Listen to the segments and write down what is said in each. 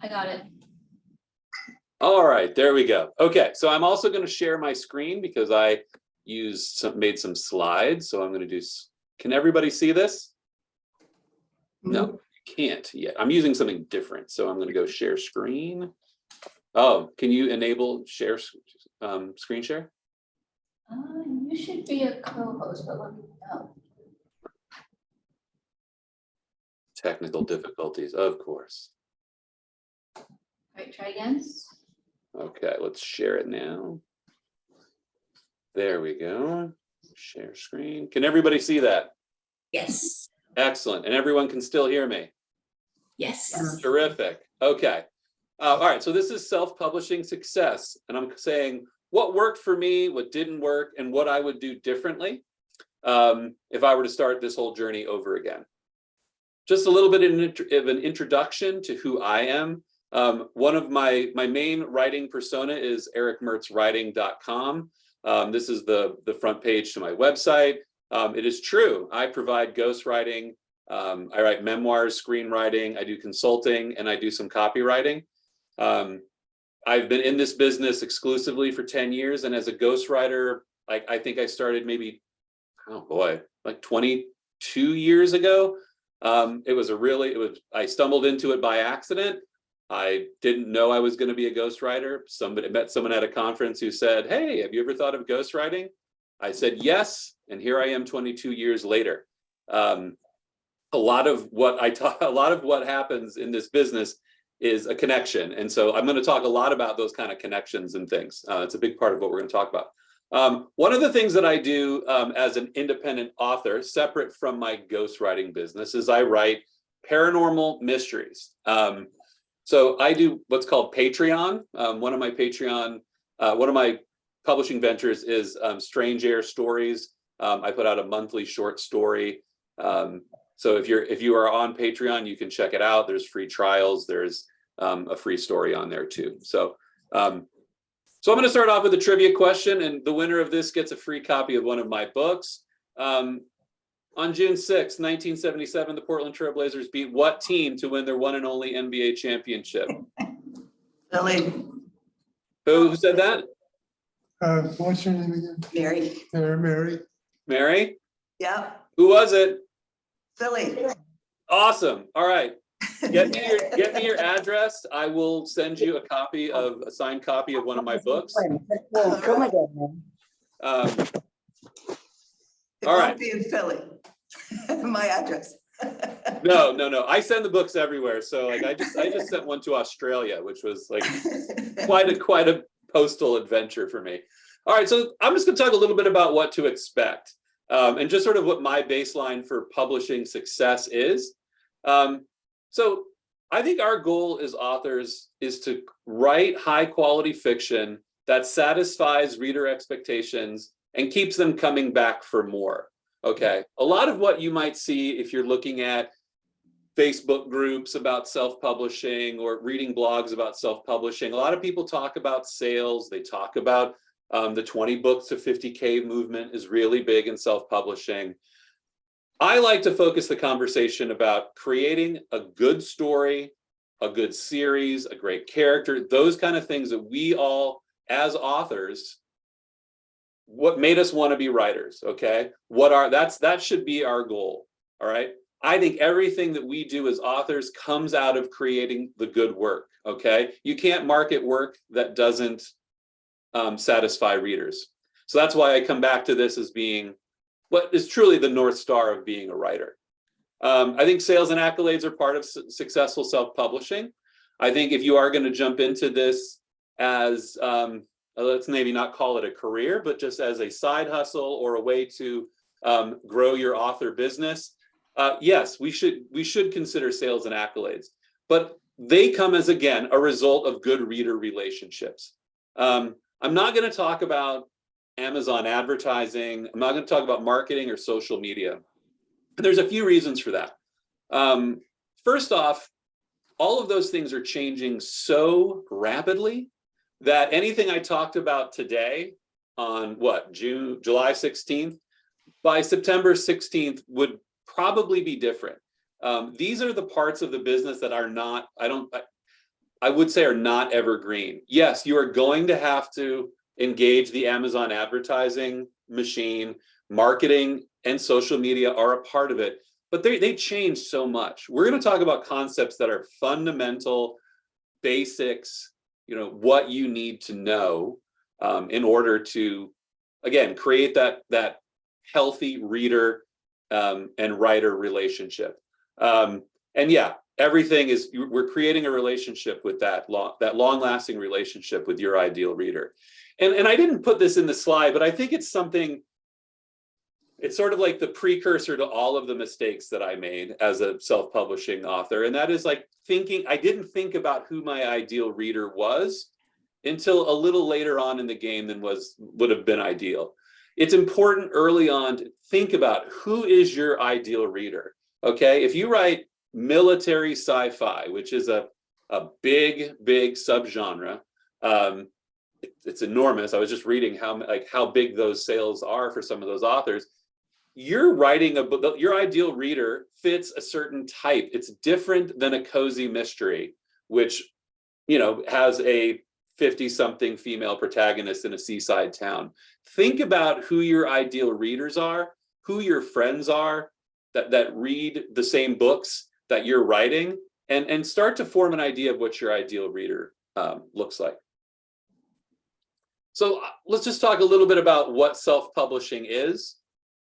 I got it. All right, there we go. Okay, so I'm also going to share my screen because I made some slides. So I'm going to do, can everybody see this? No, you can't yet. I'm using something different. So I'm going to go share screen. Oh, can you enable share screen share? You should be a co-host, but let me know. Technical difficulties, of course. All right, try again. Okay, let's share it now. There we go. Share screen. Can everybody see that? Yes. Excellent. And everyone can still hear me? Yes. Terrific. Okay. All right. So this is self-publishing success. And I'm saying what worked for me, what didn't work, and what I would do differently if I were to start this whole journey over again. Just a little bit of an introduction to who I am. One of my main writing persona is erickmertzwriting.com. This is the front page to my website. It is true. I provide ghostwriting. I write memoirs, screenwriting. I do consulting, and I do some copywriting. I've been in this business exclusively for 10 years, and as a ghostwriter, I think I started maybe, oh boy, like 22 years ago. I stumbled into it by accident. I didn't know I was going to be a ghostwriter. Met someone at a conference who said, "Hey, have you ever thought of ghostwriting?" I said yes, and here I am 22 years later. A lot of what happens in this business is a connection, and so I'm going to talk a lot about those kind of connections and things. It's a big part of what we're going to talk about. One of the things that I do as an independent author, separate from my ghostwriting business, is I write paranormal mysteries. So I do what's called Patreon. One of my publishing ventures is Strange Air Stories. I put out a monthly short story. So if you are on Patreon, you can check it out. There's free trials. There's a free story on there too. So I'm going to start off with a trivia question, and the winner of this gets a free copy of one of my books. On June 6, 1977, the Portland Trail Blazers beat what team to win their one and only NBA championship? Philly. Who said that? What's your name again? Mary. Mary. Mary? Yeah. Who was it? Philly. Awesome. All right. Get me your address. I will send you a signed copy of one of my books. Come again, man. It all won't right. be in Philly. My address. No. I send the books everywhere. So like I just sent one to Australia, which was like quite a postal adventure for me. All right, so I'm just going to talk a little bit about what to expect and just sort of what my baseline for publishing success is. So I think our goal as authors is to write high quality fiction that satisfies reader expectations and keeps them coming back for more. Okay, a lot of what you might see if you're looking at Facebook groups about self-publishing or reading blogs about self-publishing, a lot of people talk about sales. They talk about the 20 books to 50K movement is really big in self-publishing. I like to focus the conversation about creating a good story, a good series, a great character, those kind of things that we all, as authors, what made us want to be writers, okay? That should be our goal, all right? I think everything that we do as authors comes out of creating the good work, okay? You can't market work that doesn't satisfy readers. So that's why I come back to this as being what is truly the North Star of being a writer. I think sales and accolades are part of successful self-publishing. I think if you are going to jump into this as, let's maybe not call it a career, but just as a side hustle or a way to grow your author business, yes, we should consider sales and accolades, but they come as, again, a result of good reader relationships. I'm not going to talk about Amazon advertising. I'm not going to talk about marketing or social media. And there's a few reasons for that. First off, all of those things are changing so rapidly that anything I talked about today on July 16th, by September 16th would probably be different. These are the parts of the business that are not, I would say are not evergreen. Yes, you are going to have to engage the Amazon advertising machine. Marketing and social media are a part of it, but they change so much. We're going to talk about concepts that are fundamental, basics, what you need to know in order to, again, create that healthy reader and writer relationship. And yeah, everything is, we're creating a relationship with that long-lasting relationship with your ideal reader. And I didn't put this in the slide, but I think it's something, it's sort of like the precursor to all of the mistakes that I made as a self-publishing author. And that is like I didn't think about who my ideal reader was until a little later on in the game than would have been ideal. It's important early on to think about who is your ideal reader, okay? If you write military sci-fi, which is a big subgenre, it's enormous. I was just reading how big those sales are for some of those authors. You're writing a book, your ideal reader fits a certain type. It's different than a cozy mystery, which, has a 50-something female protagonist in a seaside town. Think about who your ideal readers are, who your friends are that read the same books that you're writing, and start to form an idea of what your ideal reader looks like. So let's just talk a little bit about what self-publishing is.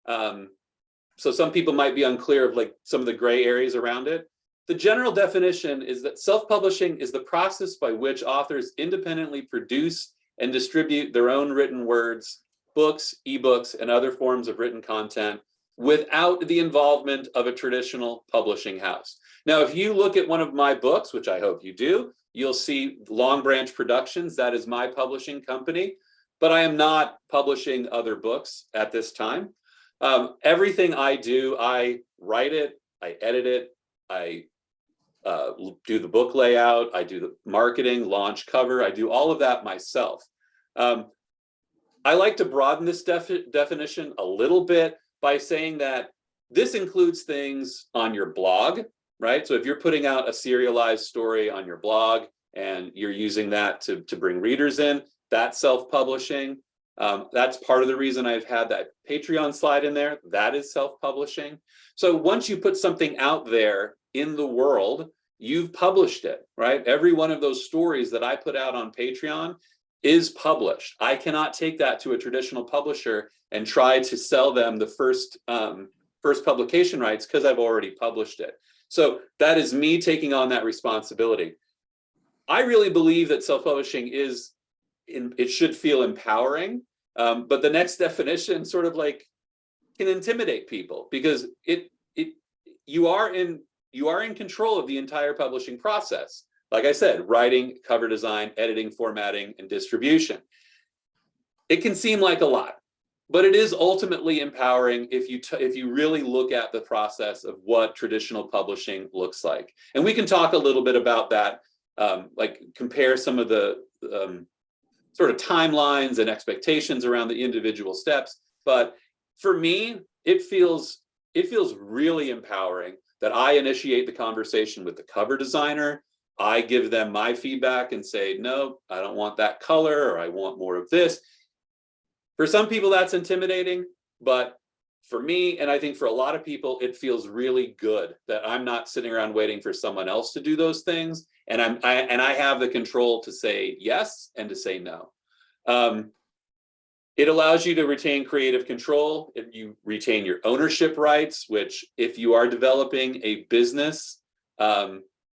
So some people might be unclear of like some of the gray areas around it. The general definition is that self-publishing is the process by which authors independently produce and distribute their own written words, books, ebooks, and other forms of written content without the involvement of a traditional publishing house. Now, if you look at one of my books, which I hope you do, you'll see Long Branch Productions. That is my publishing company, but I am not publishing other books at this time. Everything I do, I write it, I edit it, I do the book layout, I do the marketing, launch cover, I do all of that myself. I like to broaden this definition a little bit by saying that this includes things on your blog, right? So if you're putting out a serialized story on your blog and you're using that to bring readers in, that's self-publishing. That's part of the reason I've had that Patreon slide in there. That is self-publishing. So once you put something out there in the world, you've published it, right? Every one of those stories that I put out on Patreon is published. I cannot take that to a traditional publisher and try to sell them the first publication rights because I've already published it. So that is me taking on that responsibility. I really believe that self-publishing it should feel empowering, but the next definition sort of like can intimidate people because you are in control of the entire publishing process. Like I said, writing, cover design, editing, formatting, and distribution. It can seem like a lot, but it is ultimately empowering if you really look at the process of what traditional publishing looks like. And we can talk a little bit about that, like compare some of the sort of timelines and expectations around the individual steps. But for me, it feels really empowering that I initiate the conversation with the cover designer. I give them my feedback and say, no, I don't want that color, or I want more of this. For some people, that's intimidating, but for me, and I think for a lot of people, it feels really good that I'm not sitting around waiting for someone else to do those things. And I have the control to say yes and to say no. It allows you to retain creative control. If you retain your ownership rights, which if you are developing a business,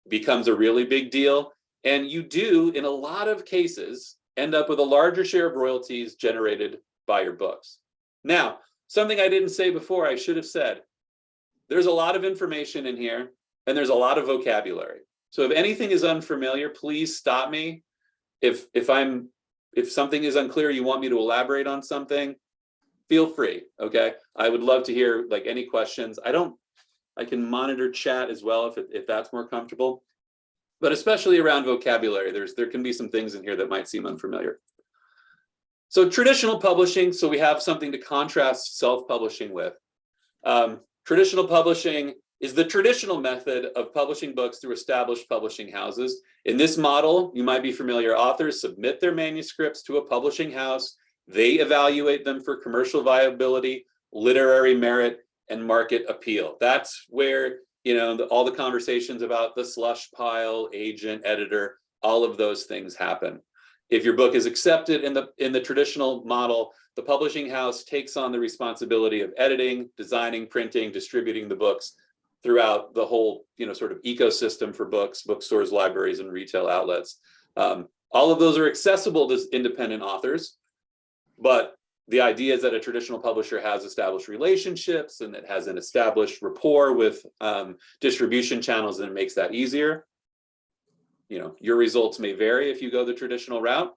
becomes a really big deal. And you do, in a lot of cases, end up with a larger share of royalties generated by your books. Now, something I didn't say before, I should have said, there's a lot of information in here and there's a lot of vocabulary. So if anything is unfamiliar, please stop me. If something is unclear, you want me to elaborate on something, feel free, okay? I would love to hear like any questions. I can monitor chat as well if that's more comfortable, but especially around vocabulary, there can be some things in here that might seem unfamiliar. So traditional publishing, so we have something to contrast self-publishing with. Traditional publishing is the traditional method of publishing books through established publishing houses. In this model, you might be familiar, authors submit their manuscripts to a publishing house. They evaluate them for commercial viability, literary merit, and market appeal. That's where, all the conversations about the slush pile, agent, editor, all of those things happen. If your book is accepted in the traditional model, the publishing house takes on the responsibility of editing, designing, printing, distributing the books throughout the whole, sort of ecosystem for books, bookstores, libraries, and retail outlets. All of those are accessible to independent authors, but the idea is that a traditional publisher has established relationships and it has an established rapport with distribution channels, and it makes that easier. Your results may vary if you go the traditional route.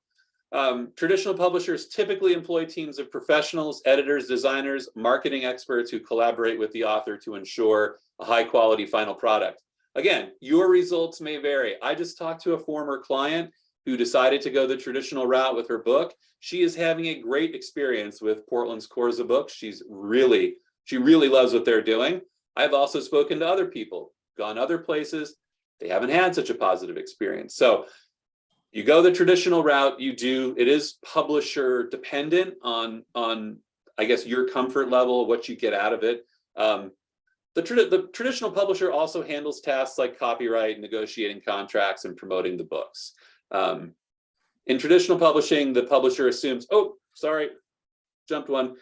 Traditional publishers typically employ teams of professionals, editors, designers, marketing experts who collaborate with the author to ensure a high quality final product. Again, your results may vary. I just talked to a former client who decided to go the traditional route with her book. She is having a great experience with Portland's Corza books. She really loves what they're doing. I've also spoken to other people, gone other places. They haven't had such a positive experience. So you go the traditional route, it is publisher dependent on I guess, your comfort level, what you get out of it. The traditional publisher also handles tasks like copyright, negotiating contracts, and promoting the books. In traditional publishing, the publisher assumes, jumped one.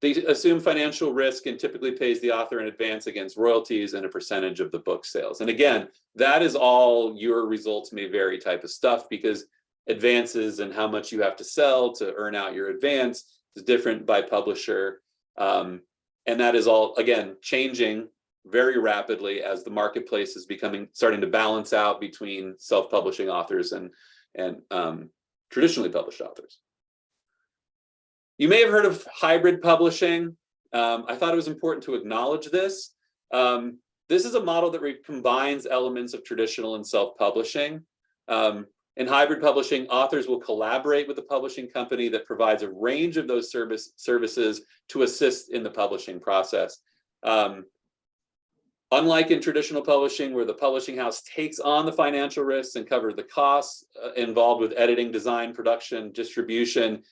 They assume financial risk and typically pays the author in advance against royalties and a percentage of the book sales. And again, that is all your results may vary type of stuff, because advances and how much you have to sell to earn out your advance is different by publisher. And that is all, again, changing very rapidly as the marketplace is starting to balance out between self-publishing authors and traditionally published authors. You may have heard of hybrid publishing. I thought it was important to acknowledge this. This is a model that combines elements of traditional and self-publishing. In hybrid publishing, authors will collaborate with a publishing company that provides a range of those services to assist in the publishing process. Unlike in traditional publishing, where the publishing house takes on the financial risks and covers the costs involved with editing, design, production, distribution,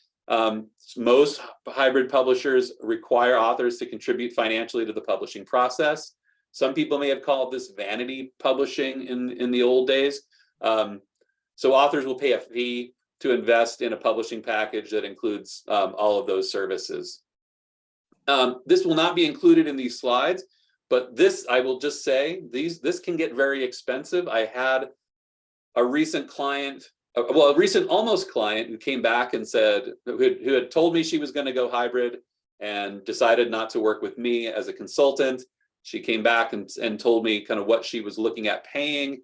most hybrid publishers require authors to contribute financially to the publishing process. Some people may have called this vanity publishing in the old days. So authors will pay a fee to invest in a publishing package that includes all of those services. This will not be included in these slides, but this, I will just say, this can get very expensive. I had a recent client, a recent almost client who came back and said, who had told me she was going to go hybrid and decided not to work with me as a consultant. She came back and told me kind of what she was looking at paying.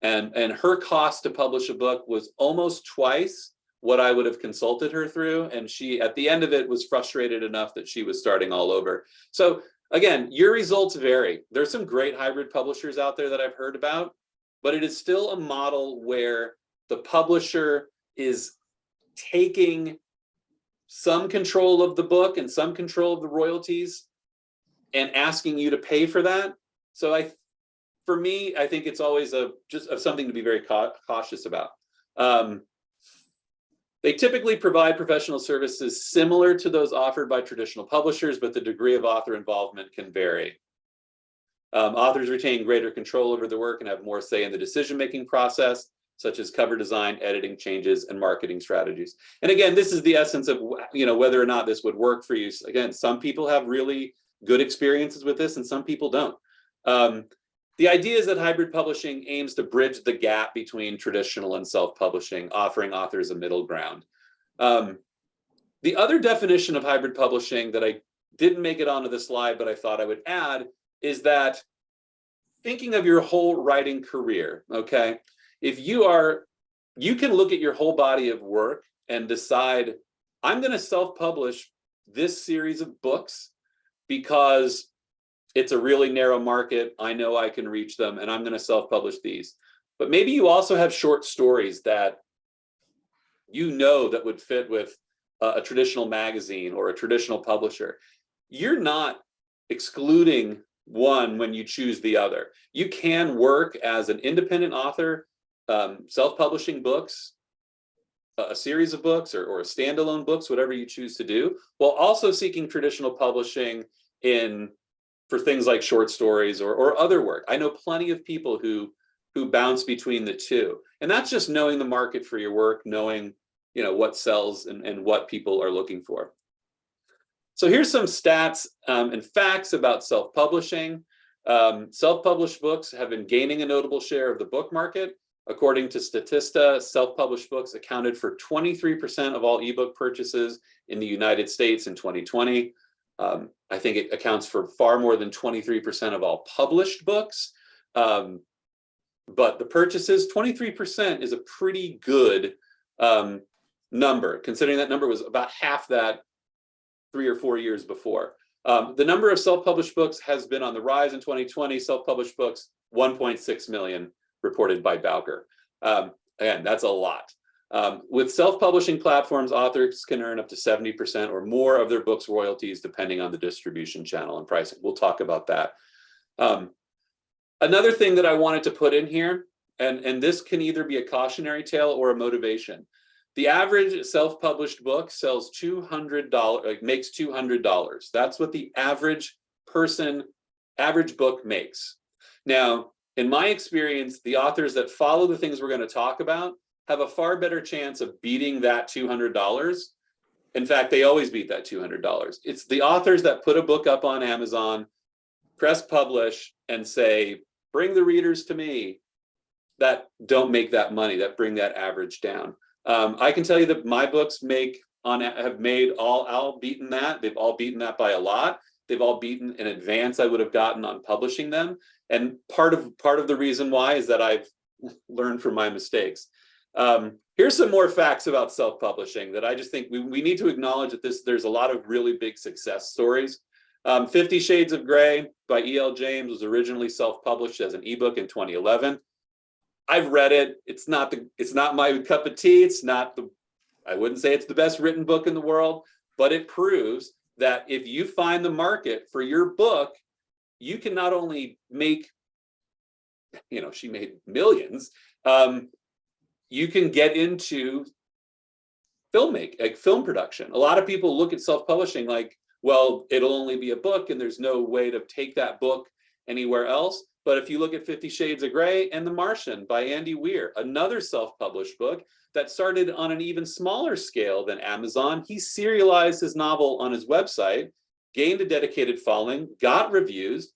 And her cost to publish a book was almost twice what I would have consulted her through. And she, at the end of it, was frustrated enough that she was starting all over. So again, your results vary. There's some great hybrid publishers out there that I've heard about, but it is still a model where the publisher is taking some control of the book and some control of the royalties and asking you to pay for that. So for me, I think it's always just something to be very cautious about. They typically provide professional services similar to those offered by traditional publishers, but the degree of author involvement can vary. Authors retain greater control over their work and have more say in the decision-making process, such as cover design, editing changes, and marketing strategies. And again, this is the essence of whether or not this would work for you. Again, some people have really good experiences with this, and some people don't. The idea is that hybrid publishing aims to bridge the gap between traditional and self-publishing, offering authors a middle ground. The other definition of hybrid publishing that I didn't make it onto the slide, but I thought I would add, is that thinking of your whole writing career, okay? If you can look at your whole body of work and decide, I'm gonna self-publish this series of books because it's a really narrow market. I know I can reach them, and I'm going to self-publish these. But maybe you also have short stories that that would fit with a traditional magazine or a traditional publisher. You're not excluding one when you choose the other. You can work as an independent author, self-publishing books, a series of books or a standalone books, whatever you choose to do, while also seeking traditional publishing for things like short stories or other work. I know plenty of people who bounce between the two. And that's just knowing the market for your work, knowing what sells and what people are looking for. So here's some stats and facts about self-publishing. Self-published books have been gaining a notable share of the book market. According to Statista, self-published books accounted for 23% of all ebook purchases in the United States in 2020. I think it accounts for far more than 23% of all published books. But the purchases, 23% is a pretty good number, considering that number was about half that 3 or 4 years before. The number of self-published books has been on the rise in 2020. Self-published books, 1.6 million reported by Bowker. Again, that's a lot. With self-publishing platforms, authors can earn up to 70% or more of their books' royalties, depending on the distribution channel and pricing. We'll talk about that. Another thing that I wanted to put in here, and this can either be a cautionary tale or a motivation. The average self-published book sells $200, makes $200. That's what the average book makes. Now, in my experience, the authors that follow the things we're going to talk about have a far better chance of beating that $200. In fact, they always beat that $200. It's the authors that put a book up on Amazon, press publish, and say, bring the readers to me, that don't make that money, that bring that average down. I can tell you that my books have all beaten that. They've all beaten that by a lot. They've all beaten an advance I would have gotten on publishing them. And part of the reason why is that I've learned from my mistakes. Here's some more facts about self-publishing that I just think we need to acknowledge that there's a lot of really big success stories. 50 Shades of Grey by E.L. James was originally self-published as an ebook in 2011. I've read it. It's not my cup of tea. I wouldn't say it's the best written book in the world, but it proves that if you find the market for your book, you can not only make, she made millions, you can get into film production. A lot of people look at self-publishing like, well, it'll only be a book and there's no way to take that book anywhere else. But if you look at 50 Shades of Grey and The Martian by Andy Weir, another self-published book that started on an even smaller scale than Amazon, he serialized his novel on his website, gained a dedicated following, got reviews,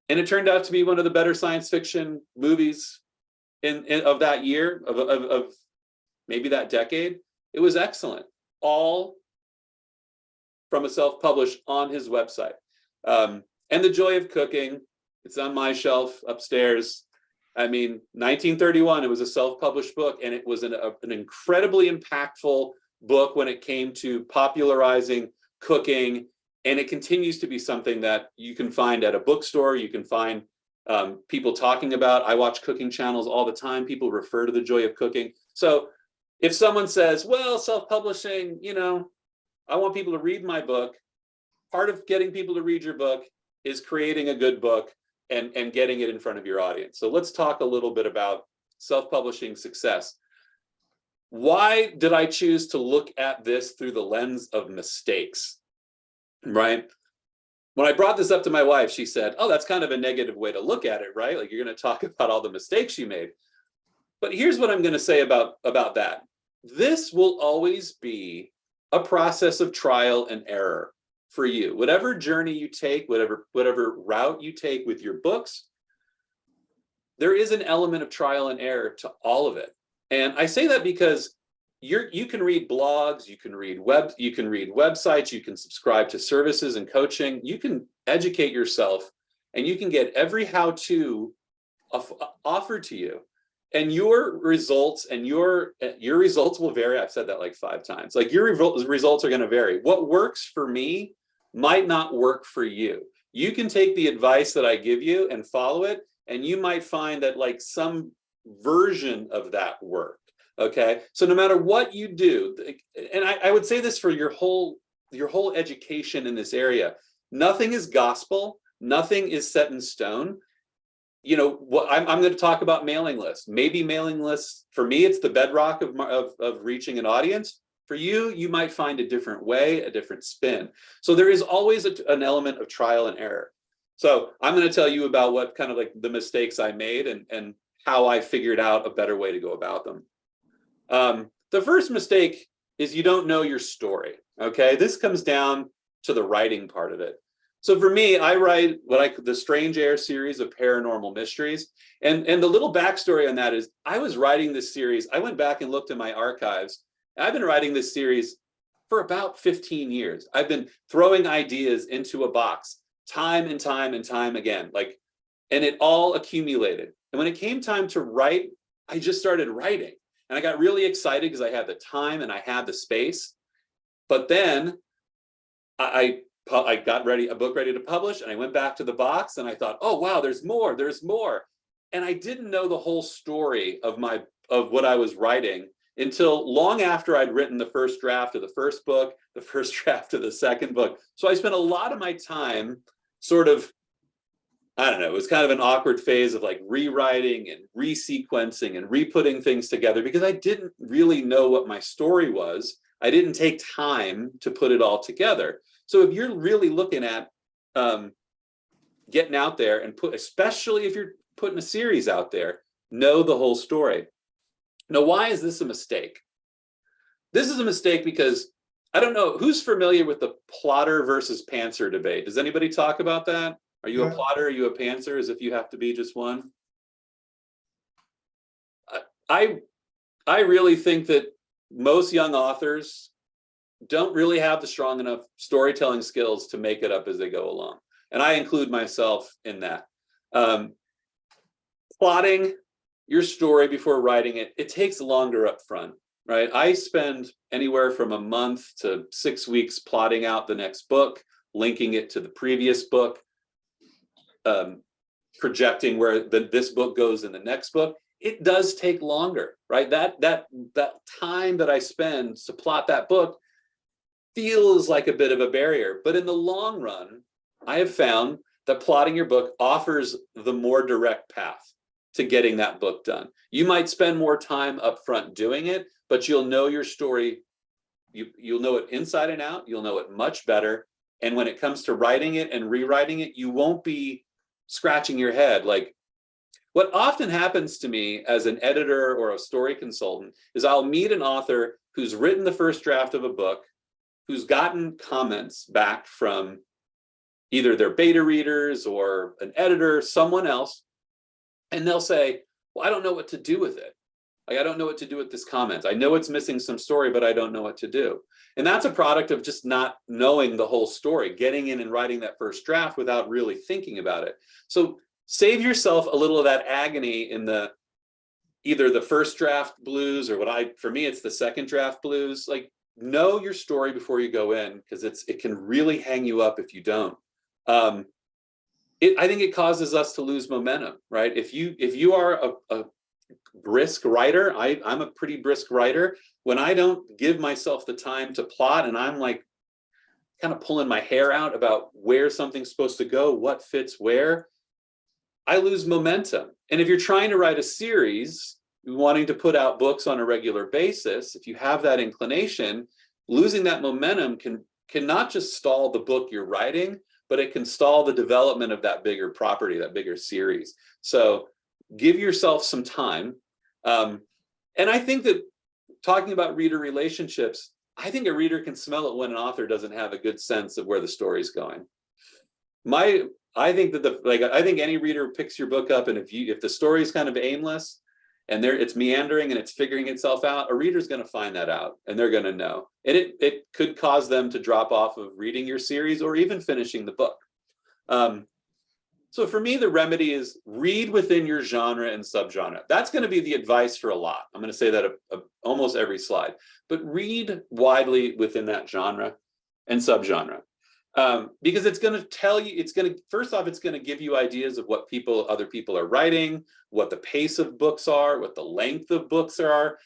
and it turned out to be one of the better science fiction movies of that year, of maybe that decade. It was excellent, all from a self-published on his website. And The Joy of Cooking, it's on my shelf upstairs. I mean, 1931, it was a self-published book, and it was an incredibly impactful book when it came to popularizing cooking. And it continues to be something that you can find at a bookstore. You can find people talking about. I watch cooking channels all the time. People refer to The Joy of Cooking. So if someone says, well, self-publishing, I want people to read my book. Part of getting people to read your book is creating a good book and getting it in front of your audience. So let's talk a little bit about self-publishing success. Why did I choose to look at this through the lens of mistakes, right? When I brought this up to my wife, she said, oh, that's kind of a negative way to look at it, right? Like you're going to talk about all the mistakes you made. But here's what I'm going to say about that. This will always be a process of trial and error for you. Whatever journey you take, whatever route you take with your books, there is an element of trial and error to all of it. And I say that because you can read blogs, you can read websites, you can subscribe to services and coaching, you can educate yourself, and you can get every how-to offered to you. And your results will vary. I've said that like 5 times. Like your results are going to vary. What works for me might not work for you. You can take the advice that I give you and follow it, and you might find that like some version of that worked. Okay, so no matter what you do, and I would say this for your whole education in this area, nothing is gospel, nothing is set in stone. You know, what I'm going to talk about mailing lists. Maybe mailing lists, for me, it's the bedrock of reaching an audience. For you, you might find a different way, a different spin. So there is always an element of trial and error. So I'm going to tell you about what kind of like the mistakes I made and how I figured out a better way to go about them. The first mistake is you don't know your story. Okay, this comes down to the writing part of it. So for me, I write the Strange Air series of paranormal mysteries. And the little backstory on that is I was writing this series. I went back and looked in my archives. I've been writing this series for about 15 years. I've been throwing ideas into a box time and time and time again, and it all accumulated. And when it came time to write, I just started writing. And I got really excited because I had the time and I had the space. But then I got a book ready to publish, and I went back to the box and I thought, oh, wow, there's more. And I didn't know the whole story of what I was writing until long after I'd written the first draft of the first book, the first draft of the second book. So I spent a lot of my time sort of, I don't know, it was kind of an awkward phase of like rewriting and resequencing and re-putting things together because I didn't really know what my story was. I didn't take time to put it all together. So if you're really looking at getting out there and especially if you're putting a series out there, know the whole story. Now, why is this a mistake? This is a mistake because I don't know, who's familiar with the plotter versus pantser debate? Does anybody talk about that? Are you a plotter? Are you a pantser? As if you have to be just one? I really think that most young authors don't really have the strong enough storytelling skills to make it up as they go along. And I include myself in that. Plotting your story before writing it, it takes longer up front, right? I spend anywhere from a month to 6 weeks plotting out the next book, linking it to the previous book, projecting where this book goes in the next book. It does take longer, right? That time that I spend to plot that book feels like a bit of a barrier. But in the long run, I have found that plotting your book offers the more direct path to getting that book done. You might spend more time up front doing it, but you'll know your story. You'll know it inside and out. You'll know it much better. And when it comes to writing it and rewriting it, you won't be scratching your head. Like, what often happens to me as an editor or a story consultant is I'll meet an author who's written the first draft of a book, who's gotten comments back from either their beta readers or an editor, someone else, and they'll say, well, I don't know what to do with it. Like, I don't know what to do with this comment. I know it's missing some story, but I don't know what to do. And that's a product of just not knowing the whole story, getting in and writing that first draft without really thinking about it. So save yourself a little of that agony in either the first draft blues or for me, it's the second draft blues. Like, know your story before you go in, because it can really hang you up if you don't. I think it causes us to lose momentum, right? If you are a brisk writer, I'm a pretty brisk writer. When I don't give myself the time to plot and I'm like kind of pulling my hair out about where something's supposed to go, what fits where, I lose momentum. And if you're trying to write a series, wanting to put out books on a regular basis, if you have that inclination, losing that momentum can not just stall the book you're writing, but it can stall the development of that bigger property, that bigger series. So give yourself some time. And I think that talking about reader relationships, I think a reader can smell it when an author doesn't have a good sense of where the story's going. I think that I think any reader who picks your book up, and if the story is kind of aimless and it's meandering and it's figuring itself out, a reader's going to find that out and they're going to know. And it could cause them to drop off of reading your series or even finishing the book. So for me, the remedy is read within your genre and subgenre. That's going to be the advice for a lot. I'm going to say that almost every slide, but read widely within that genre and subgenre. Because it's going to tell you, first off, it's going to give you ideas of what other people are writing, what the pace of books are, what the length of books are.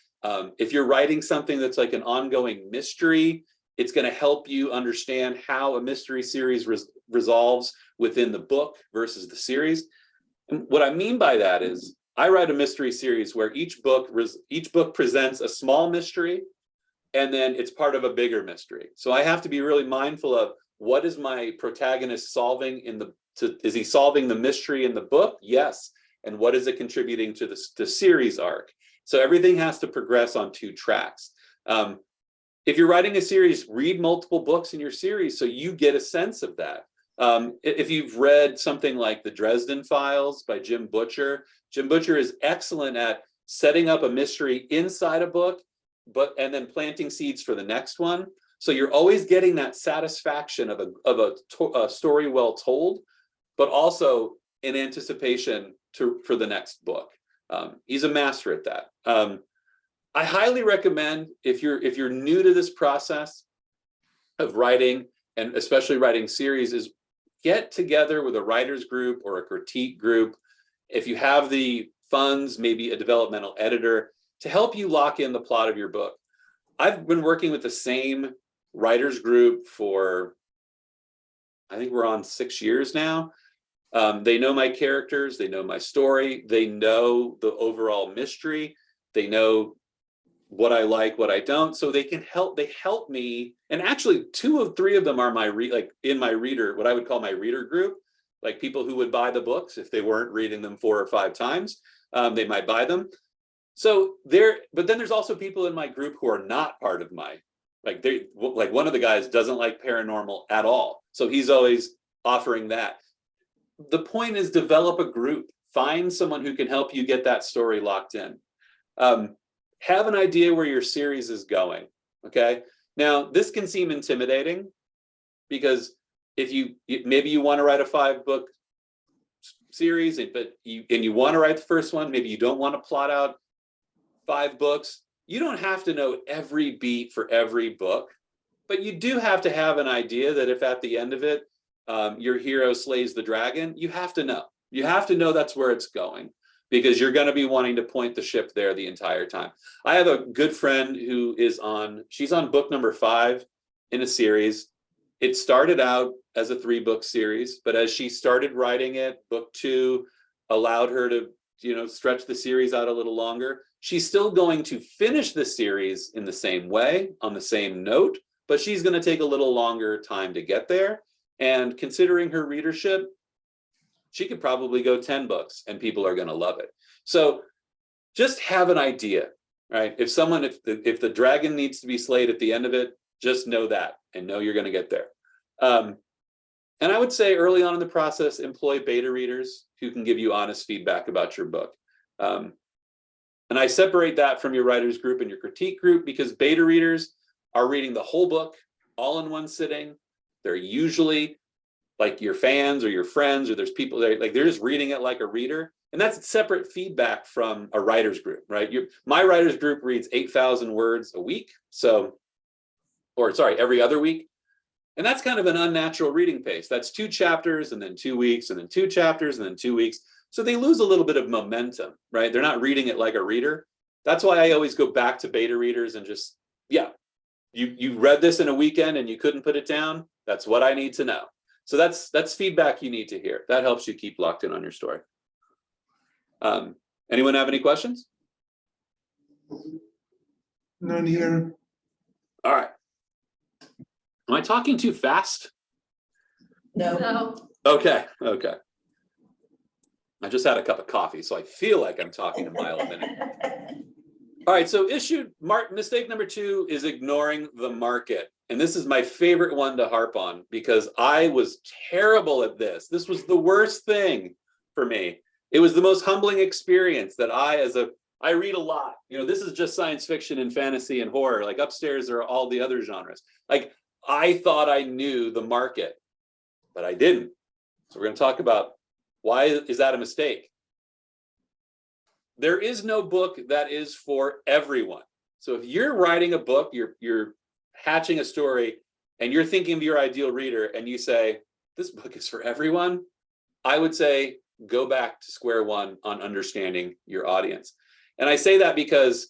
If you're writing something that's like an ongoing mystery, It's going to help you understand how a mystery series resolves within the book versus the series. And what I mean by that is I write a mystery series where each book presents a small mystery, and then it's part of a bigger mystery. So I have to be really mindful of, what is my protagonist solving is he solving the mystery in the book? Yes. And what is it contributing to the series arc? So everything has to progress on 2 tracks. If you're writing a series, read multiple books in your series so you get a sense of that. If you've read something like The Dresden Files by Jim Butcher is excellent at setting up a mystery inside a book, and then planting seeds for the next one. So you're always getting that satisfaction of a story well told, but also in anticipation for the next book. He's a master at that. I highly recommend, if you're new to this process of writing, and especially writing series, is get together with a writer's group or a critique group. If you have the funds, maybe a developmental editor, to help you lock in the plot of your book. I've been working with the same writer's group for, I think we're on 6 years now. They know my characters, they know my story, they know the overall mystery, they know what I like, what I don't, so they help me. And actually 2 of 3 of them are in my reader, what I would call my reader group, like people who would buy the books if they weren't reading them 4 or 5 times, they might buy them. So but then there's also people in my group who are not part of my, like one of the guys doesn't like paranormal at all. So he's always offering that. The point is, develop a group, find someone who can help you get that story locked in. Have an idea where your series is going, okay? Now, this can seem intimidating because maybe you want to write a 5-book series, but you want to write the first one, maybe you don't want to plot out 5 books. You don't have to know every beat for every book, but you do have to have an idea that if at the end of it, your hero slays the dragon, you have to know. You have to know that's where it's going, because you're going to be wanting to point the ship there the entire time. I have a good friend who she's on book number 5 in a series. It started out as a 3-book series, but as she started writing it, book 2 allowed her to, stretch the series out a little longer. She's still going to finish the series in the same way, on the same note, but she's going to take a little longer time to get there. And considering her readership, she could probably go 10 books and people are going to love it. So just have an idea, right? If the dragon needs to be slayed at the end of it, just know that and know you're going to get there. And I would say early on in the process, employ beta readers who can give you honest feedback about your book. And I separate that from your writer's group and your critique group, because beta readers are reading the whole book all in one sitting. They're usually like your fans or your friends, or there's people there, like they're just reading it like a reader. And that's separate feedback from a writer's group, right? My writer's group reads 8,000 words a week. Every other week. And that's kind of an unnatural reading pace. That's 2 chapters and then 2 weeks and then 2 chapters and then 2 weeks. So they lose a little bit of momentum, right? They're not reading it like a reader. That's why I always go back to beta readers and just, you read this in a weekend and you couldn't put it down. That's what I need to know. So that's feedback you need to hear. That helps you keep locked in on your story. Anyone have any questions? None here. All right. Am I talking too fast? No. No. Okay. I just had a cup of coffee, so I feel like I'm talking a mile a minute. All right, so mistake number 2 is ignoring the market. And this is my favorite one to harp on, because I was terrible at this. This was the worst thing for me. It was the most humbling experience that I read a lot. This is just science fiction and fantasy and horror. Like upstairs are all the other genres. Like I thought I knew the market, but I didn't. So we're going to talk about why is that a mistake? There is no book that is for everyone. So if you're writing a book, you're hatching a story, and you're thinking of your ideal reader, and you say, this book is for everyone, I would say, go back to square one on understanding your audience. And I say that because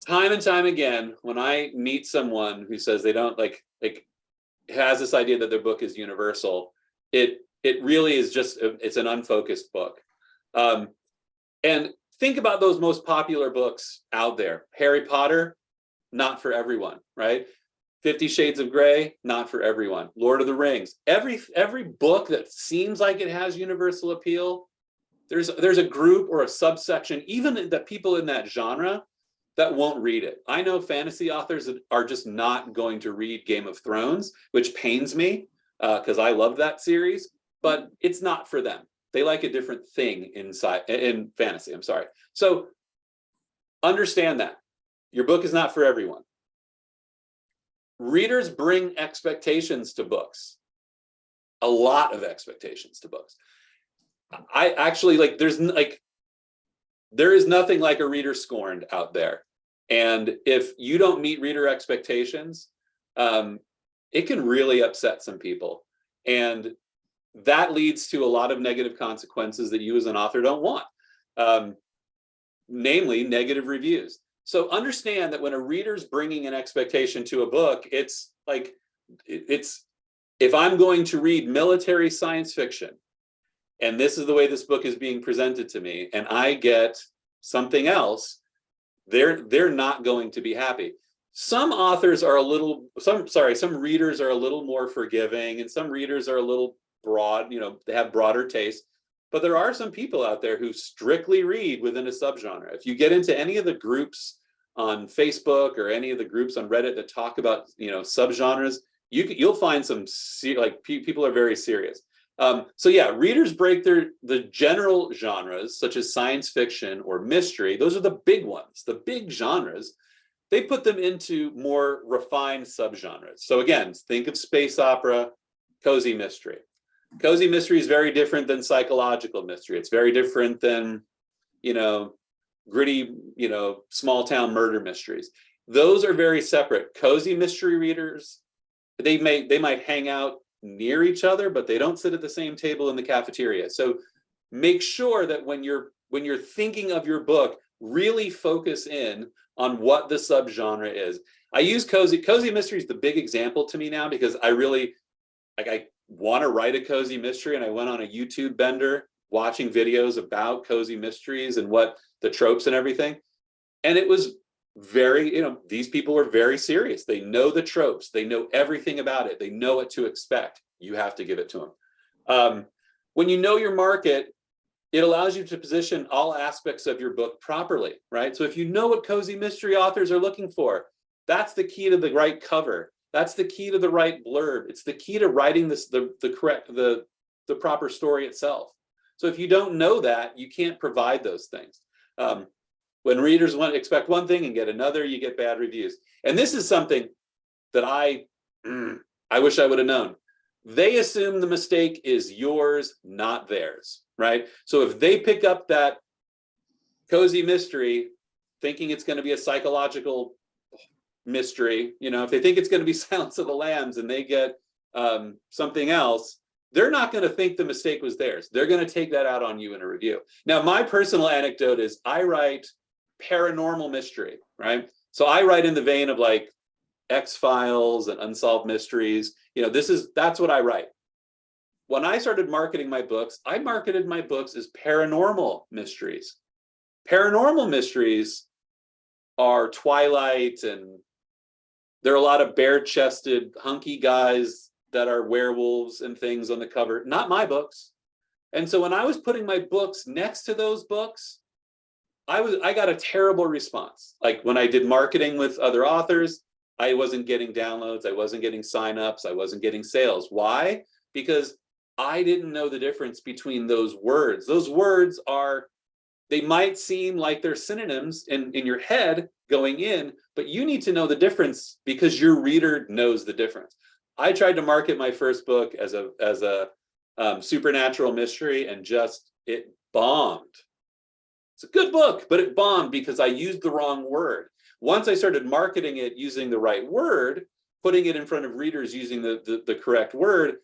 time and time again, when I meet someone who says they don't like has this idea that their book is universal, it really is just, it's an unfocused book. And think about those most popular books out there. Harry Potter, not for everyone, right? 50 Shades of Grey, not for everyone. Lord of the Rings, every book that seems like it has universal appeal, there's a group or a subsection, even the people in that genre, that won't read it. I know fantasy authors that are just not going to read Game of Thrones, which pains me because I love that series, but it's not for them. They like a different thing in fantasy, I'm sorry. So understand that. Your book is not for everyone. Readers bring expectations to books. A lot of expectations to books. I actually there is nothing like a reader scorned out there. And if you don't meet reader expectations, it can really upset some people. And that leads to a lot of negative consequences that you as an author don't want, namely negative reviews. So understand that when a reader's bringing an expectation to a book, it's like, if I'm going to read military science fiction, and this is the way this book is being presented to me, and I get something else, they're not going to be happy. Some authors are some readers are a little more forgiving, and some readers are a little broad, they have broader taste. But there are some people out there who strictly read within a subgenre. If you get into any of the groups on Facebook or any of the groups on Reddit that talk about, subgenres, you'll find some people are very serious. So yeah, readers break the general genres such as science fiction or mystery. Those are the big ones, the big genres. They put them into more refined subgenres. So again, think of space opera, cozy mystery. Cozy mystery is very different than psychological mystery. It's very different than, gritty, small town murder mysteries. Those are very separate. Cozy mystery readers, they might hang out near each other, but they don't sit at the same table in the cafeteria. So make sure that when you're thinking of your book, really focus in on what the subgenre is. I use cozy mystery is the big example to me now, because I really I want to write a cozy mystery, and I went on a YouTube bender watching videos about cozy mysteries and what the tropes and everything. And it was very, these people are very serious. They know the tropes. They know everything about it. They know what to expect. You have to give it to them. When you know your market, it allows you to position all aspects of your book properly, right? So if you know what cozy mystery authors are looking for, that's the key to the right cover. That's the key to the right blurb. It's the key to writing the proper story itself. So if you don't know that, you can't provide those things. When readers expect one thing and get another, you get bad reviews. And this is something that I wish I would have known. They assume the mistake is yours, not theirs, right? So if they pick up that cozy mystery thinking it's going to be a psychological mystery, if they think it's going to be Silence of the Lambs and they get something else, they're not going to think the mistake was theirs. They're going to take that out on you in a review. Now, my personal anecdote is I write paranormal mystery, right? So I write in the vein of like X-Files and Unsolved Mysteries. That's what I write. When I started marketing my books, I marketed my books as paranormal mysteries. Paranormal mysteries are Twilight, and there are a lot of bare-chested, hunky guys that are werewolves and things on the cover. Not my books. And so when I was putting my books next to those books, I got a terrible response. Like when I did marketing with other authors, I wasn't getting downloads, I wasn't getting signups, I wasn't getting sales. Why? Because I didn't know the difference between those words. Those words they might seem like they're synonyms in your head going in, but you need to know the difference because your reader knows the difference. I tried to market my first book as a supernatural mystery, and it bombed. It's a good book, but it bombed because I used the wrong word. Once I started marketing it using the right word, putting it in front of readers using the correct word,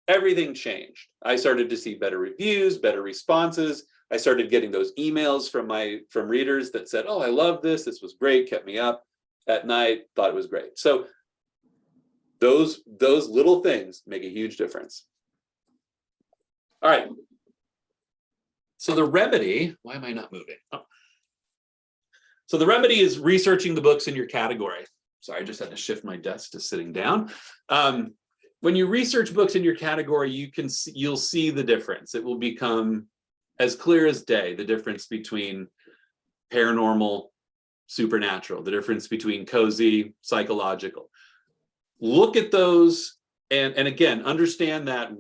everything changed. I started to see better reviews, better responses. I started getting those emails from readers that said, oh, I love this. This was great, kept me up at night, thought it was great. So those little things make a huge difference. All right. So the remedy, why am I not moving? Oh. So the remedy is researching the books in your category. Sorry, I just had to shift my desk to sitting down. When you research books in your category, you'll see the difference. It will become as clear as day, the difference between paranormal, supernatural, the difference between cozy, psychological. Look at those, and again, understand that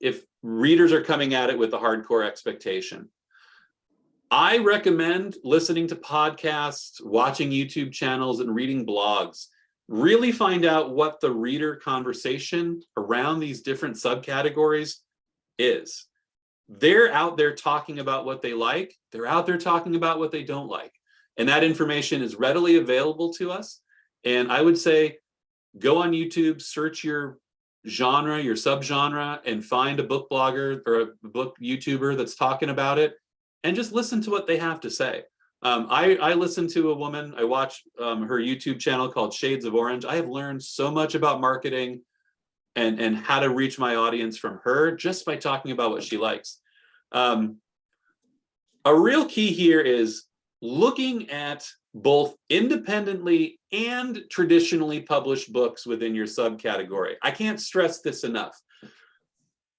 if readers are coming at it with a hardcore expectation, I recommend listening to podcasts, watching YouTube channels, and reading blogs. Really find out what the reader conversation around these different subcategories is. They're out there talking about what they like. They're out there talking about what they don't like. And that information is readily available to us. And I would say, go on YouTube, search your genre, your subgenre, and find a book blogger or a book YouTuber that's talking about it, and just listen to what they have to say. I listen to a woman, I watch her YouTube channel called Shades of Orange. I have learned so much about marketing and how to reach my audience from her just by talking about what she likes. A real key here is looking at both independently and traditionally published books within your subcategory. I can't stress this enough.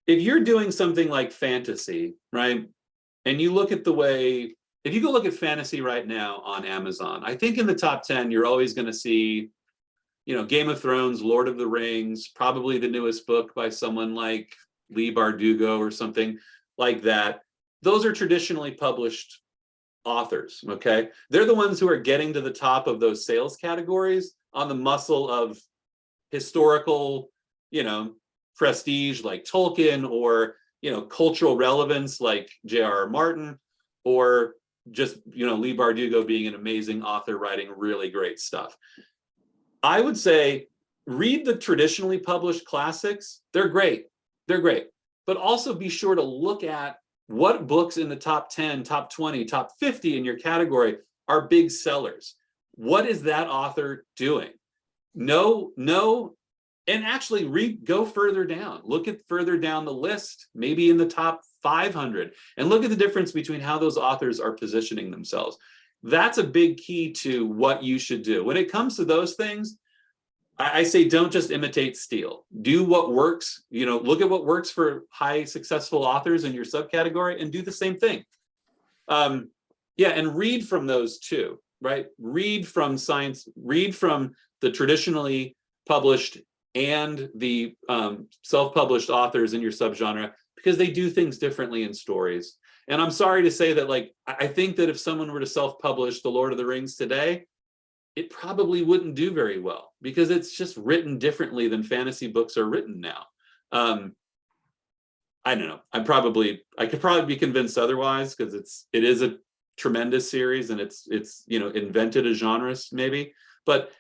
If you're doing something like fantasy, right? And you look at if you go look at fantasy right now on Amazon, I think in the top 10, you're always going to see, Game of Thrones, Lord of the Rings, probably the newest book by someone like Leigh Bardugo or something like that. Those are traditionally published authors, okay? They're the ones who are getting to the top of those sales categories on the muscle of historical, prestige like Tolkien, or, cultural relevance like J.R.R. Martin, or just, Leigh Bardugo being an amazing author writing really great stuff. I would say read the traditionally published classics. They're great. But also be sure to look at what books in the top 10, top 20, top 50 in your category are big sellers. What is that author doing? No, and actually go further down. Look at further down the list, maybe in the top 500, and look at the difference between how those authors are positioning themselves. That's a big key to what you should do. When it comes to those things, I say don't just imitate, steal. Do what works. Look at what works for high successful authors in your subcategory and do the same thing. And read from those too, right? Read from science, read from the traditionally published and the self-published authors in your subgenre, because they do things differently in stories. And I'm sorry to say that, I think that if someone were to self-publish The Lord of the Rings today, it probably wouldn't do very well, because it's just written differently than fantasy books are written now. I don't know. I could probably be convinced otherwise, because it is a tremendous series, and it's invented a genre maybe. But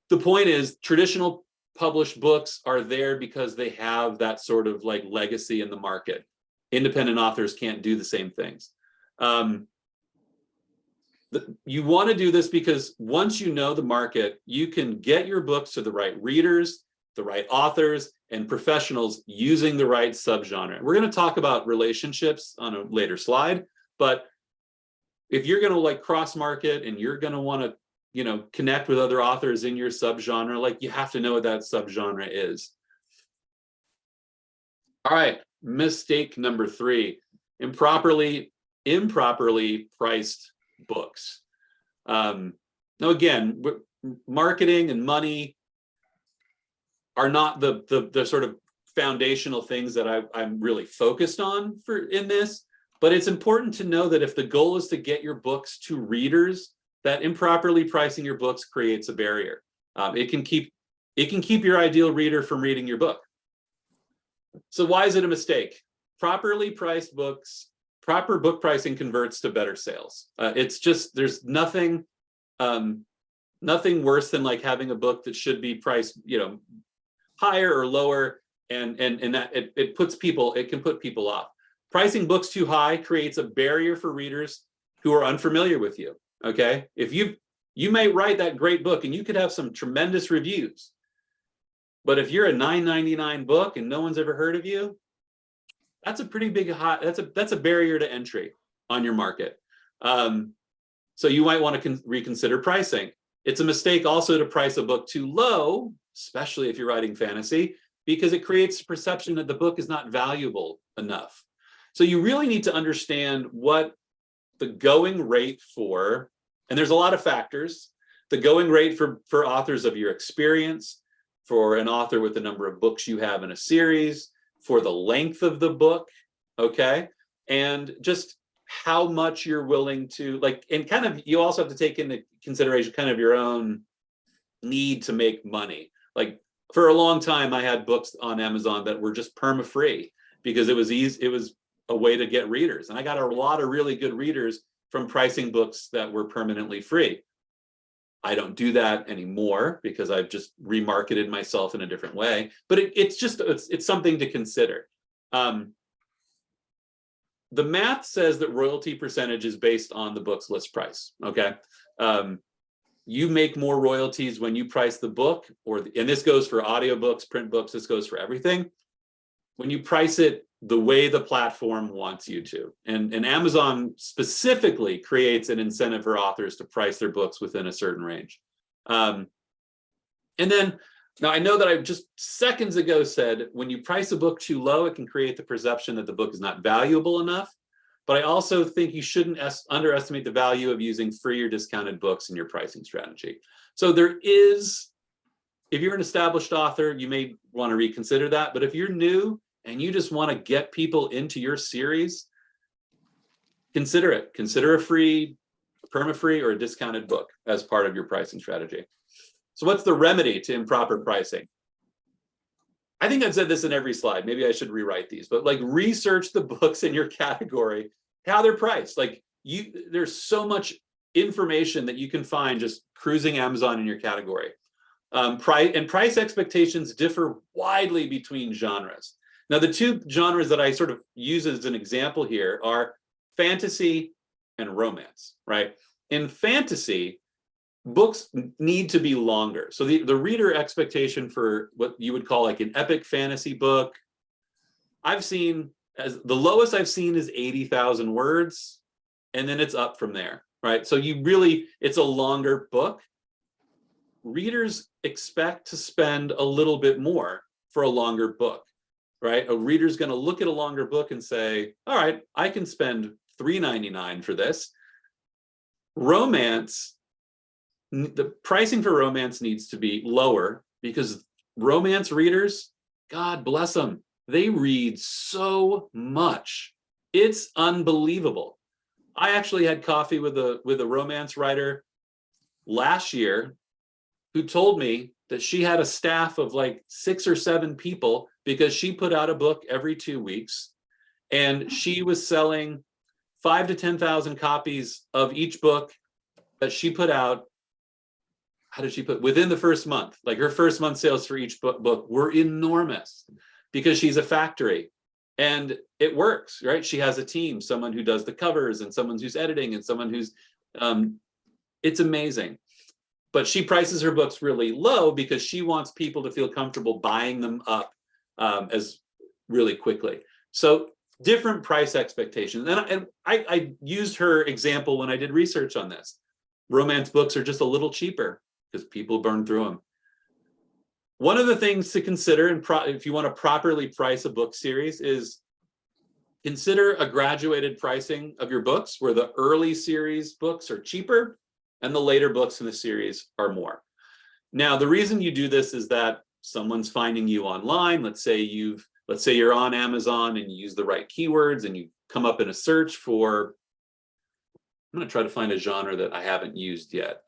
the point is, traditional published books are there because they have that sort of legacy in the market. Independent authors can't do the same things. You want to do this because once you know the market, you can get your books to the right readers, the right authors, and professionals using the right subgenre. We're going to talk about relationships on a later slide, but if you're going to cross market and you're going to want to connect with other authors in your subgenre, you have to know what that subgenre is. All right, mistake number 3, improperly priced books. Now again, marketing and money are not the sort of foundational things that I'm really focused on in this, but it's important to know that if the goal is to get your books to readers, that improperly pricing your books creates a barrier. It can keep your ideal reader from reading your book. So why is it a mistake? Properly priced books, proper book pricing converts to better sales. It's just, there's nothing worse than having a book that should be priced, higher or lower, and that it can put people off. Pricing books too high creates a barrier for readers who are unfamiliar with you. Okay, if you may write that great book and you could have some tremendous reviews, but if you're a $9.99 book and no one's ever heard of you, that's a pretty big that's a barrier to entry on your market. So you might want to reconsider pricing. It's a mistake also to price a book too low, especially if you're writing fantasy, because it creates a perception that the book is not valuable enough. So you really need to understand what the going rate for, and there's a lot of factors, the going rate for authors of your experience, for an author with the number of books you have in a series, for the length of the book, okay? And just how much you're willing to, like, and kind of, you also have to take into consideration kind of your own need to make money. Like, for a long time, I had books on Amazon that were just perma-free because it was easy, it was a way to get readers. And I got a lot of really good readers from pricing books that were permanently free. I don't do that anymore because I've just remarketed myself in a different way, but it's something to consider. The math says that royalty percentage is based on the book's list price, okay? You make more royalties when you price the book, and this goes for audiobooks, print books, this goes for everything. When you price it the way the platform wants you to. And Amazon specifically creates an incentive for authors to price their books within a certain range. And then, now I know that I just seconds ago said, when you price a book too low, it can create the perception that the book is not valuable enough. But I also think you shouldn't underestimate the value of using free or discounted books in your pricing strategy. So there is, if you're an established author, you may want to reconsider that. But if you're new and you just want to get people into your series, consider it. Consider a free, perma-free, or a discounted book as part of your pricing strategy. So what's the remedy to improper pricing? I think I've said this in every slide. Maybe I should rewrite these, but like, research the books in your category, how they're priced. Like, there's so much information that you can find just cruising Amazon in your category. Price expectations differ widely between genres. Now, the two genres that I sort of use as an example here are fantasy and romance, right? In fantasy, books need to be longer. So the reader expectation for what you would call like an epic fantasy book, I've seen, as the lowest I've seen is 80,000 words, and then it's up from there, right? So it's a longer book. Readers expect to spend a little bit more for a longer book, right? A reader's going to look at a longer book and say, all right, I can spend $3.99 for this. Romance, the pricing for romance needs to be lower because romance readers, God bless them, they read so much. It's unbelievable. I actually had coffee with a romance writer last year who told me that she had a staff of like 6 or 7 people because she put out a book every 2 weeks, and she was selling 5,000 to 10,000 copies of each book that she put out. How did she put within the first month? Like, her first month sales for each book were enormous because she's a factory, and it works, right? She has a team, someone who does the covers and someone who's editing and someone who's, it's amazing. But she prices her books really low because she wants people to feel comfortable buying them up as really quickly. So different price expectations. And I used her example when I did research on this. Romance books are just a little cheaper because people burn through them. One of the things to consider, and if you want to properly price a book series, is consider a graduated pricing of your books where the early series books are cheaper and the later books in the series are more. Now, the reason you do this is that someone's finding you online. Let's say you're on Amazon and you use the right keywords and you come up in a search for, I'm going to try to find a genre that I haven't used yet.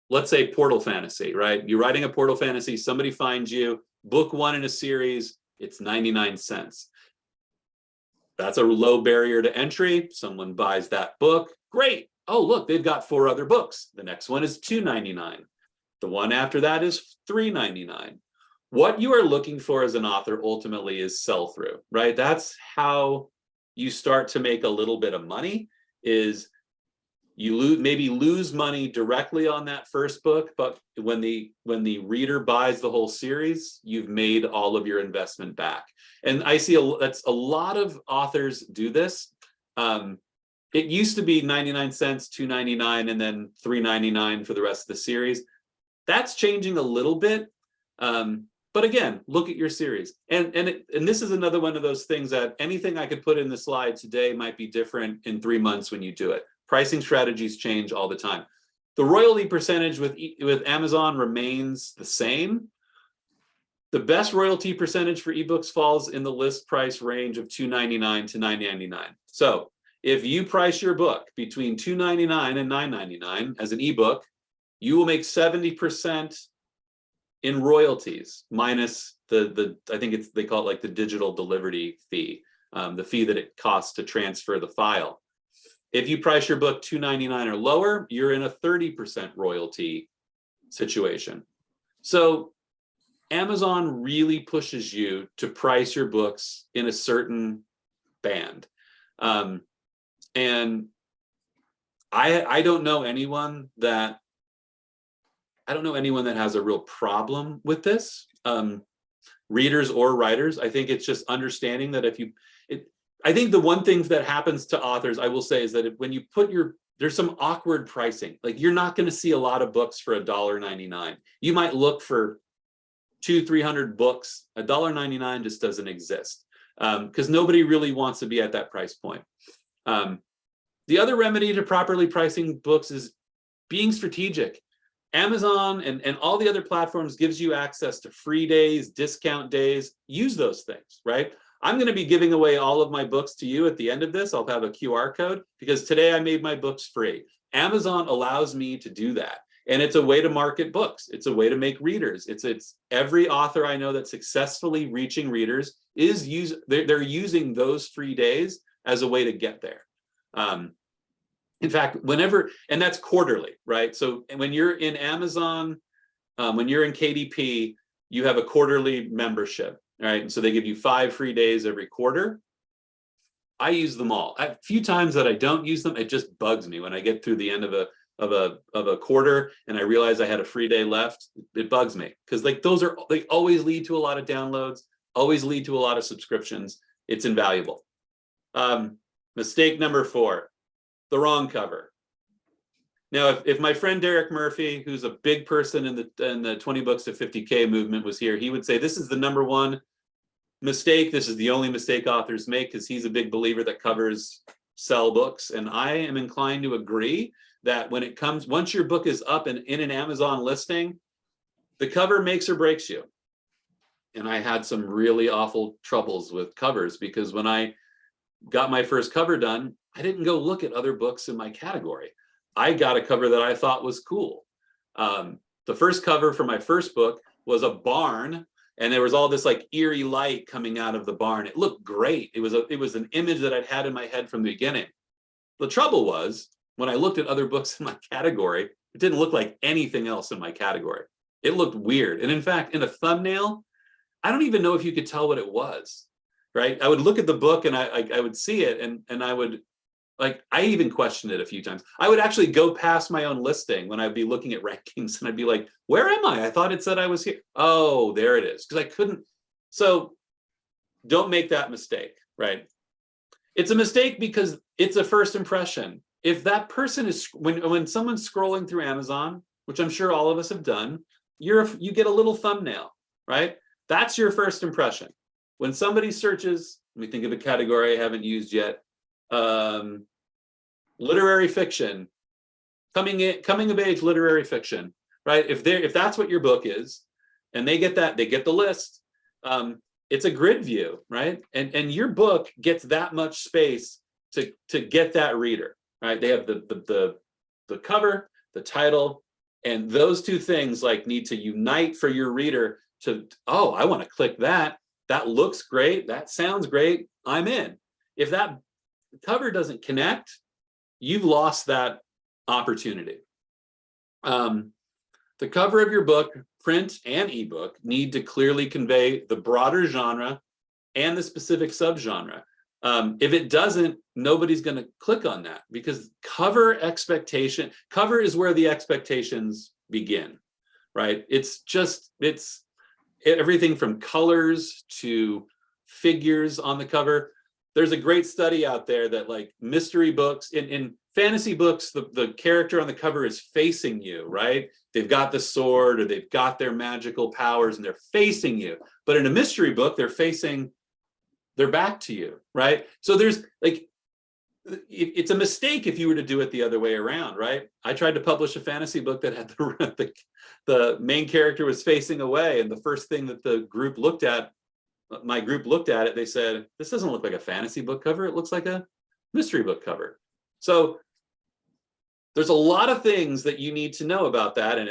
Let's say portal fantasy, right? You're writing a portal fantasy, somebody finds you, book 1 in a series, it's 99 cents. That's a low barrier to entry. Someone buys that book, great. Oh, look, they've got 4 other books. The next one is $2.99. The one after that is $3.99. What you are looking for as an author ultimately is sell-through, right? That's how you start to make a little bit of money is you maybe lose money directly on that first book, but when the reader buys the whole series, you've made all of your investment back. And I see that's a lot of authors do this. It used to be 99 cents, $2.99, and then $3.99 for the rest of the series. That's changing a little bit. But again, look at your series. And this is another one of those things that anything I could put in the slide today might be different in 3 months when you do it. Pricing strategies change all the time. The royalty percentage with Amazon remains the same. The best royalty percentage for ebooks falls in the list price range of $2.99 to $9.99. So if you price your book between $2.99 and $9.99 as an ebook, you will make 70% in royalties minus the I think they call it like the digital delivery fee, the fee that it costs to transfer the file. If you price your book $2.99 or lower, you're in a 30% royalty situation. So Amazon really pushes you to price your books in a certain band. And I don't know anyone that has a real problem with this, readers or writers. I think it's just understanding that I think the one thing that happens to authors, I will say, is that when you put there's some awkward pricing. Like you're not going to see a lot of books for $1.99. You might look for 200-300 books. $1.99 just doesn't exist because nobody really wants to be at that price point. The other remedy to properly pricing books is being strategic. Amazon and all the other platforms gives you access to free days, discount days. Use those things, right? I'm going to be giving away all of my books to you at the end of this. I'll have a QR code because today I made my books free. Amazon allows me to do that. And it's a way to market books. It's a way to make readers. It's every author I know that's successfully reaching readers they're using those free days as a way to get there. In fact, and that's quarterly, right? So when you're in Amazon, when you're in KDP, you have a quarterly membership, right? And so they give you 5 free days every quarter. I use them all. A few times that I don't use them, it just bugs me when I get through the end of a quarter and I realize I had a free day left. It bugs me because they always lead to a lot of downloads, always lead to a lot of subscriptions. It's invaluable. Mistake number 4. The wrong cover. Now, if my friend Erick Mertz, who's a big person in the 20 books to 50K movement was here, he would say this is the #1 mistake. This is the only mistake authors make because he's a big believer that covers sell books. And I am inclined to agree that once your book is up and in an Amazon listing, the cover makes or breaks you. And I had some really awful troubles with covers because when I got my first cover done, I didn't go look at other books in my category. I got a cover that I thought was cool. The first cover for my first book was a barn, and there was all this like eerie light coming out of the barn. It looked great. It was an image that I'd had in my head from the beginning. The trouble was when I looked at other books in my category, it didn't look like anything else in my category. It looked weird. And in fact, in a thumbnail, I don't even know if you could tell what it was, right? I would look at the book and I would see it and I would, I even questioned it a few times. I would actually go past my own listing when I'd be looking at rankings and I'd be like, where am I? I thought it said I was here. Oh, there it is. Because I couldn't. So don't make that mistake, right? It's a mistake because it's a first impression. If that person is, when someone's scrolling through Amazon, which I'm sure all of us have done, you get a little thumbnail, right? That's your first impression. When somebody searches, let me think of a category I haven't used yet. Literary fiction, coming of age literary fiction, right? If that's what your book is, and they get the list, it's a grid view, right? And your book gets that much space to get that reader, right? They have the cover, the title, and those two things need to unite for your reader to, oh, I want to click that. That looks great. That sounds great. I'm in. If that cover doesn't connect, you've lost that opportunity. The cover of your book, print and ebook, need to clearly convey the broader genre and the specific subgenre. If it doesn't, nobody's going to click on that, because cover is where the expectations begin, right? It's everything from colors to figures on the cover. There's a great study out there that, like, mystery books, in fantasy books, the character on the cover is facing you, right? They've got the sword or they've got their magical powers and they're facing you. But in a mystery book, they're back to you, right? So there's like, it's a mistake if you were to do it the other way around, right? I tried to publish a fantasy book that had the main character was facing away, and the first thing that my group looked at it, they said, this doesn't look like a fantasy book cover, it looks like a mystery book cover. So there's a lot of things that you need to know about that, and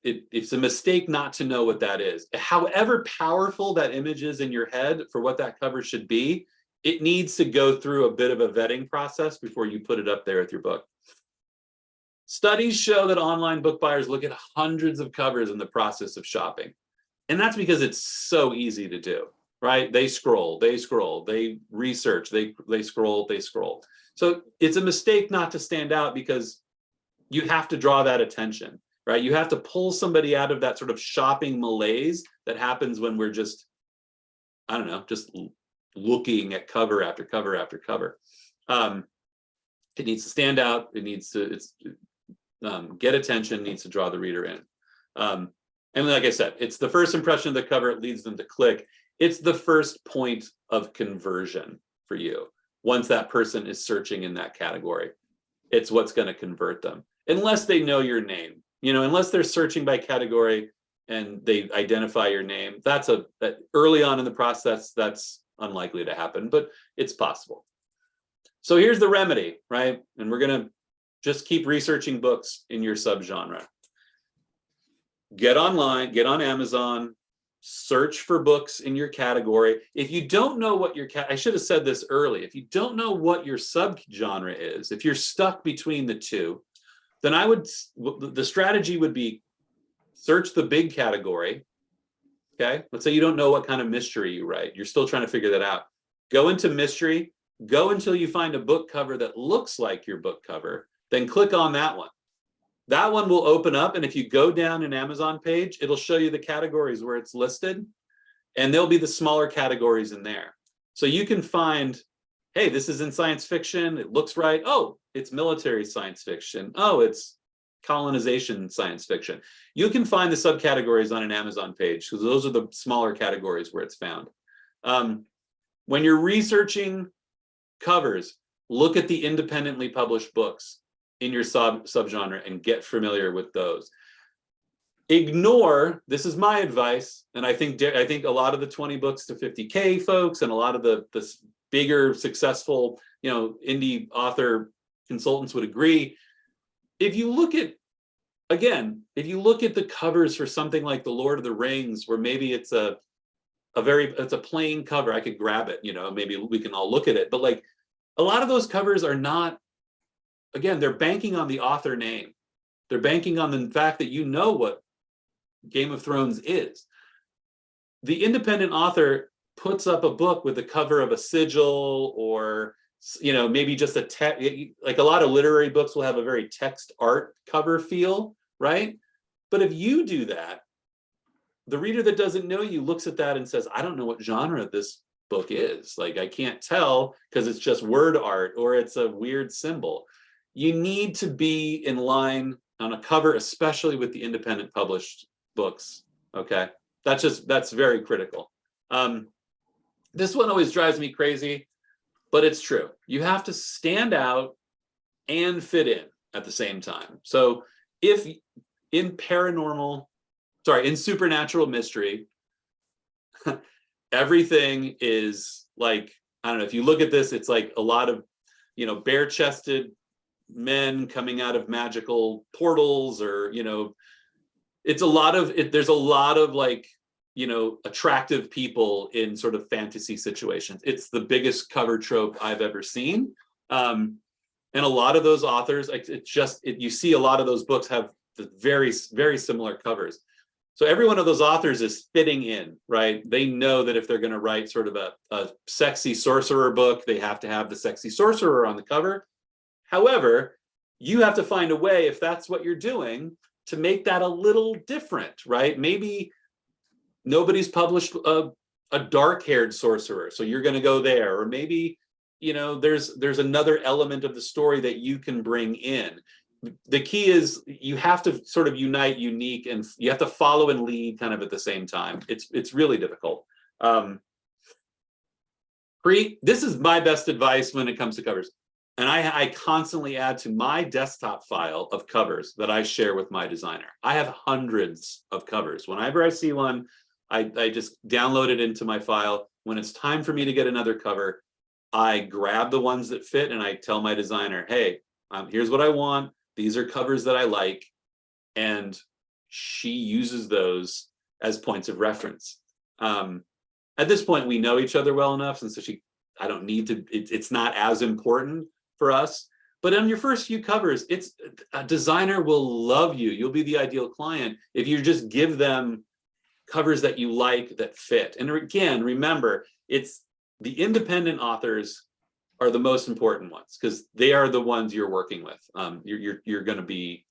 it's a mistake not to know what that is. However powerful that image is in your head for what that cover should be, it needs to go through a bit of a vetting process before you put it up there with your book. Studies show that online book buyers look at hundreds of covers in the process of shopping. And that's because it's so easy to do, right? They scroll, they research, they scroll. So it's a mistake not to stand out, because you have to draw that attention, right? You have to pull somebody out of that sort of shopping malaise that happens when we're just, I don't know, just looking at cover after cover after cover. It needs to stand out. It needs to get attention, needs to draw the reader in. And like I said, it's the first impression of the cover. It leads them to click. It's the first point of conversion for you. Once that person is searching in that category, it's what's going to convert them. Unless they know your name, unless they're searching by category and they identify your name, that early on in the process, that's unlikely to happen, but it's possible. So here's the remedy, right? And we're going to just keep researching books in your subgenre. Get online, get on Amazon, search for books in your category. If you don't know what I should have said this early. If you don't know what your subgenre is, if you're stuck between the two, then the strategy would be search the big category. Okay. Let's say you don't know what kind of mystery you write. You're still trying to figure that out. Go into mystery, go until you find a book cover that looks like your book cover, then click on that one. That one will open up, and if you go down an Amazon page, it'll show you the categories where it's listed, and there'll be the smaller categories in there. So you can find, hey, this is in science fiction, it looks right. Oh, it's military science fiction. Oh, it's colonization science fiction. You can find the subcategories on an Amazon page, because those are the smaller categories where it's found. When you're researching covers, look at the independently published books in your subgenre and get familiar with those. Ignore, this is my advice, and I think a lot of the 20 books to 50K folks and a lot of the bigger successful indie author consultants would agree. If you look at the covers for something like The Lord of the Rings, where maybe it's a plain cover, I could grab it, maybe we can all look at it, but like a lot of those covers are not, again, they're banking on the author name. They're banking on the fact that you know what Game of Thrones is. The independent author puts up a book with the cover of a sigil, or maybe just like a lot of literary books will have a very text art cover feel, right? But if you do that, the reader that doesn't know you looks at that and says, I don't know what genre this book is. Like, I can't tell because it's just word art or it's a weird symbol. You need to be in line on a cover, especially with the independent published books. Okay, that's very critical. This one always drives me crazy, but it's true. You have to stand out and fit in at the same time. So if in supernatural mystery, everything is like, I don't know, if you look at this, it's like a lot of, bare-chested men coming out of magical portals, or there's a lot of like attractive people in sort of fantasy situations. It's the biggest cover trope I've ever seen, and a lot of those authors, you see a lot of those books have the very, very similar covers. So every one of those authors is fitting in, right? They know that if they're going to write sort of a sexy sorcerer book, they have to have the sexy sorcerer on the cover. However, you have to find a way, if that's what you're doing, to make that a little different, right? Maybe nobody's published a dark-haired sorcerer, so you're going to go there. Or maybe, you know, there's another element of the story that you can bring in. The key is you have to sort of unite unique, and you have to follow and lead kind of at the same time. It's really difficult. This is my best advice when it comes to covers. And I constantly add to my desktop file of covers that I share with my designer. I have hundreds of covers. Whenever I see one, I just download it into my file. When it's time for me to get another cover, I grab the ones that fit and I tell my designer, hey, here's what I want. These are covers that I like. And she uses those as points of reference. At this point, we know each other well enough, and so I don't need to, it's not as important for us. But on your first few covers, a designer will love you. You'll be the ideal client if you just give them covers that you like, that fit. And again, remember, it's the independent authors are the most important ones because they are the ones you're working with. You're going to be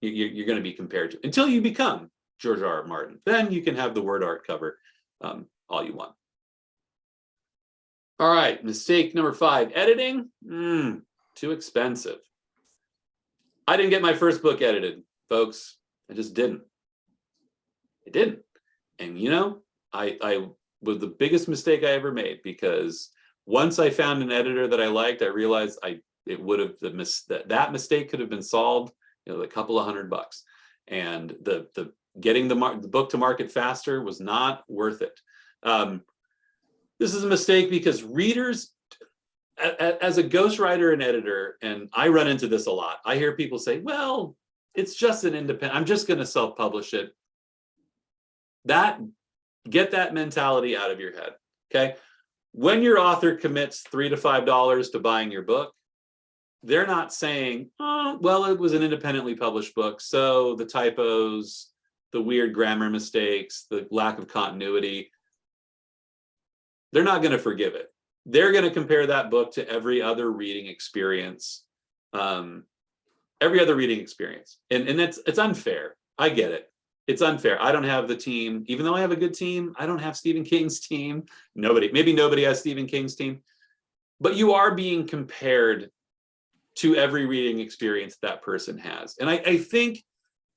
compared to until you become George R. R. Martin. Then you can have the word art cover all you want. All right, mistake number 5, editing. Too expensive. I didn't get my first book edited, folks. I just didn't. I didn't. And you know, I was the biggest mistake I ever made, because once I found an editor that I liked, I realized that mistake could have been solved, you know, a couple of $100. And the getting the book to market faster was not worth it. This is a mistake because readers, as a ghostwriter and editor, and I run into this a lot, I hear people say, well, it's just an independent, I'm just going to self-publish it. Get that mentality out of your head, okay? When your author commits $3 to $5 to buying your book, they're not saying, oh, well, it was an independently published book, so the typos, the weird grammar mistakes, the lack of continuity, they're not going to forgive it. They're going to compare that book to every other reading experience, And it's unfair. I get it. It's unfair. I don't have the team, even though I have a good team. I don't have Stephen King's team. Maybe nobody has Stephen King's team, but you are being compared to every reading experience that person has. And I think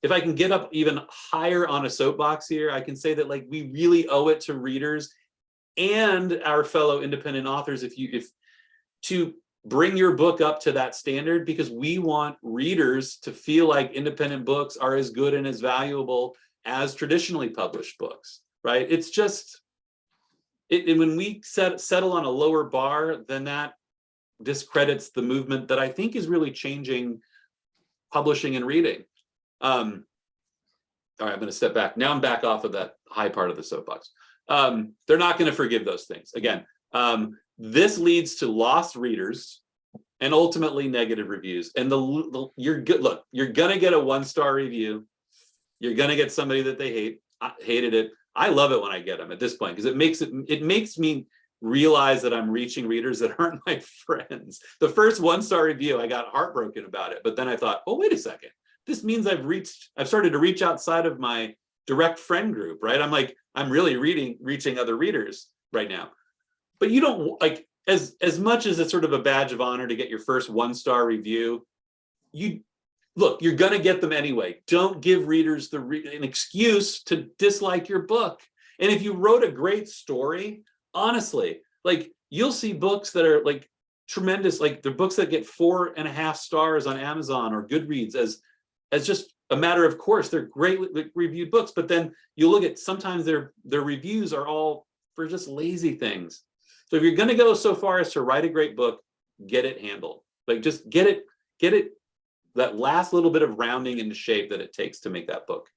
if I can get up even higher on a soapbox here, I can say that like we really owe it to readers and our fellow independent authors to bring your book up to that standard, because we want readers to feel like independent books are as good and as valuable as traditionally published books, right? It's just, when we settle on a lower bar, then that discredits the movement that I think is really changing publishing and reading. All right, I'm going to step back. Now I'm back off of that high part of the soapbox. They're not going to forgive those things. Again, this leads to lost readers and ultimately negative reviews. And you're good. Look, you're going to get a 1-star review. You're going to get somebody that they hated it. I love it when I get them at this point, because it makes me realize that I'm reaching readers that aren't my friends. The first 1-star review, I got heartbroken about it. But then I thought, oh, wait a second. This means I've started to reach outside of my direct friend group, right? I'm really reaching other readers right now. But you don't, like, as much as it's sort of a badge of honor to get your first 1-star review, you're gonna get them anyway. Don't give readers an excuse to dislike your book. And if you wrote a great story, honestly, like, you'll see books that are like tremendous, like they're books that get 4.5 stars on Amazon or Goodreads as just a matter of course. They're great reviewed books, but then you look at, sometimes their reviews are all for just lazy things. So if you're going to go so far as to write a great book, get it handled. Like, just get it that last little bit of rounding into shape that it takes to make that book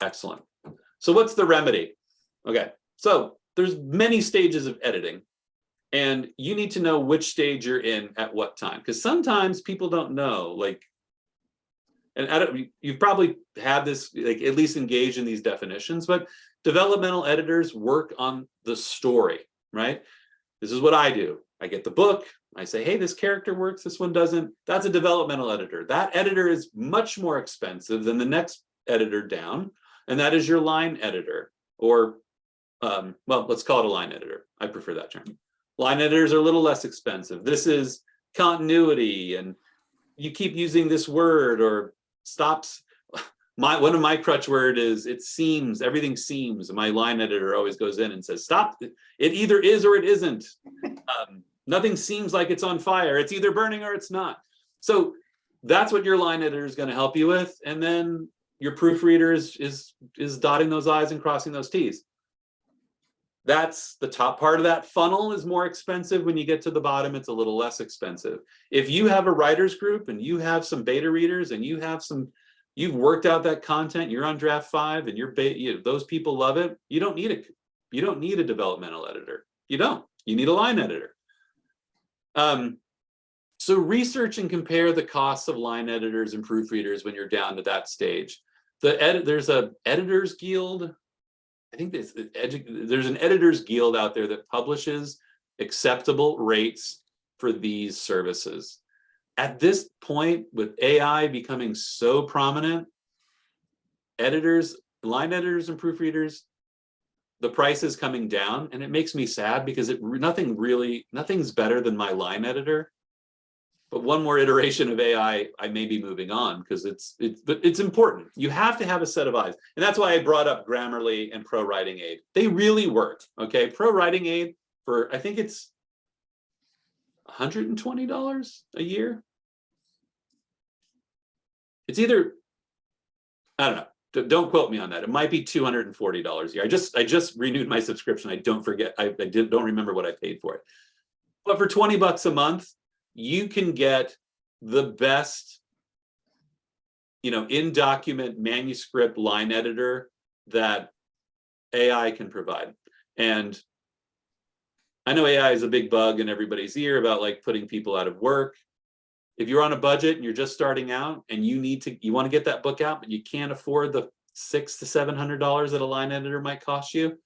excellent. So what's the remedy? Okay, so there's many stages of editing, and you need to know which stage you're in at what time, because sometimes people don't know. Like, and you've probably had this, like at least engaged in these definitions, but developmental editors work on the story, right? This is what I do. I get the book, I say, hey, this character works, this one doesn't. That's a developmental editor. That editor is much more expensive than the next editor down, and that is your line editor, or well, let's call it a line editor. I prefer that term. Line editors are a little less expensive. This is continuity, and you keep using this word or stops. One of my crutch word is it seems, everything seems. My line editor always goes in and says, stop, it either is or it isn't. Nothing seems like it's on fire. It's either burning or it's not. So that's what your line editor is going to help you with. And then your proofreader is dotting those I's and crossing those T's. That's the top part of that funnel is more expensive. When you get to the bottom, it's a little less expensive. If you have a writers group and you have some beta readers and you've worked out that content, you're on draft 5 and those people love it, you don't need a developmental editor. You need a line editor. So research and compare the costs of line editors and proofreaders when you're down to that stage. There's a editors guild. I think there's an editors guild out there that publishes acceptable rates for these services. At this point, with AI becoming so prominent, line editors and proofreaders, the price is coming down, and it makes me sad because nothing's better than my line editor. But one more iteration of AI, I may be moving on because it's important. You have to have a set of eyes. And that's why I brought up Grammarly and Pro Writing Aid. They really work, okay? Pro Writing Aid for, I think it's $120 a year. It's either, I don't know, don't quote me on that. It might be $240 a year. I just renewed my subscription. I don't remember what I paid for it. But for 20 bucks a month, you can get the best, in document manuscript line editor that AI can provide. And I know AI is a big bug in everybody's ear about like putting people out of work. If you're on a budget and you're just starting out and you want to get that book out, but you can't afford the $600 to $700 that a line editor might cost you,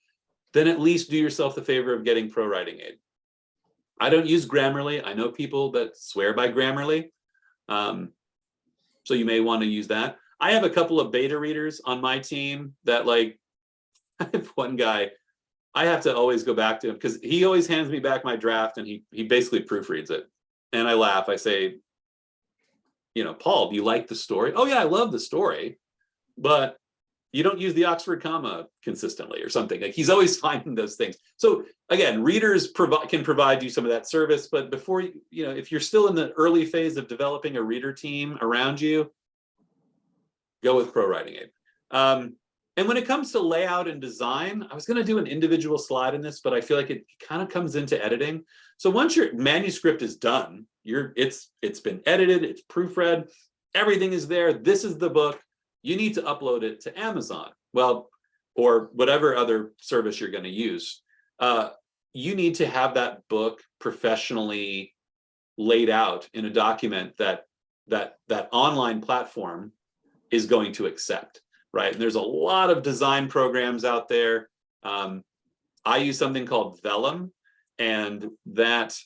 then at least do yourself the favor of getting Pro Writing Aid. I don't use Grammarly. I know people that swear by Grammarly. So you may want to use that. I have a couple of beta readers on my team that I have one guy, I have to always go back to him because he always hands me back my draft and he basically proofreads it. And I laugh. I say, Paul, do you like the story? Oh yeah, I love the story, but you don't use the Oxford comma consistently or something. Like he's always finding those things. So again, readers can provide you some of that service, but before if you're still in the early phase of developing a reader team around you, go with Pro Writing Aid. And when it comes to layout and design, I was going to do an individual slide in this, but I feel like it kind of comes into editing. So once your manuscript is done, it's been edited, it's proofread, everything is there. This is the book. You need to upload it to Amazon, or whatever other service you're going to use. You need to have that book professionally laid out in a document that online platform is going to accept, right? And there's a lot of design programs out there. I use something called Vellum, and that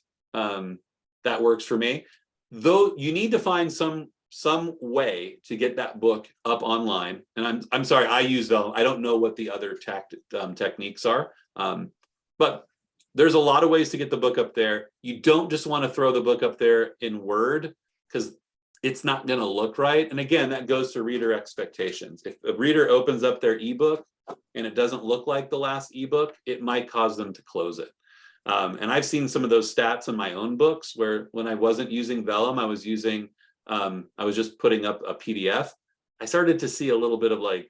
works for me. Though you need to find some way to get that book up online. And I'm sorry, I use Vellum. I don't know what the other techniques are, but there's a lot of ways to get the book up there. You don't just want to throw the book up there in Word because it's not going to look right. And again, that goes to reader expectations. If a reader opens up their ebook and it doesn't look like the last ebook, it might cause them to close it. And I've seen some of those stats in my own books where when I wasn't using Vellum, I was just putting up a PDF. I started to see a little bit of like,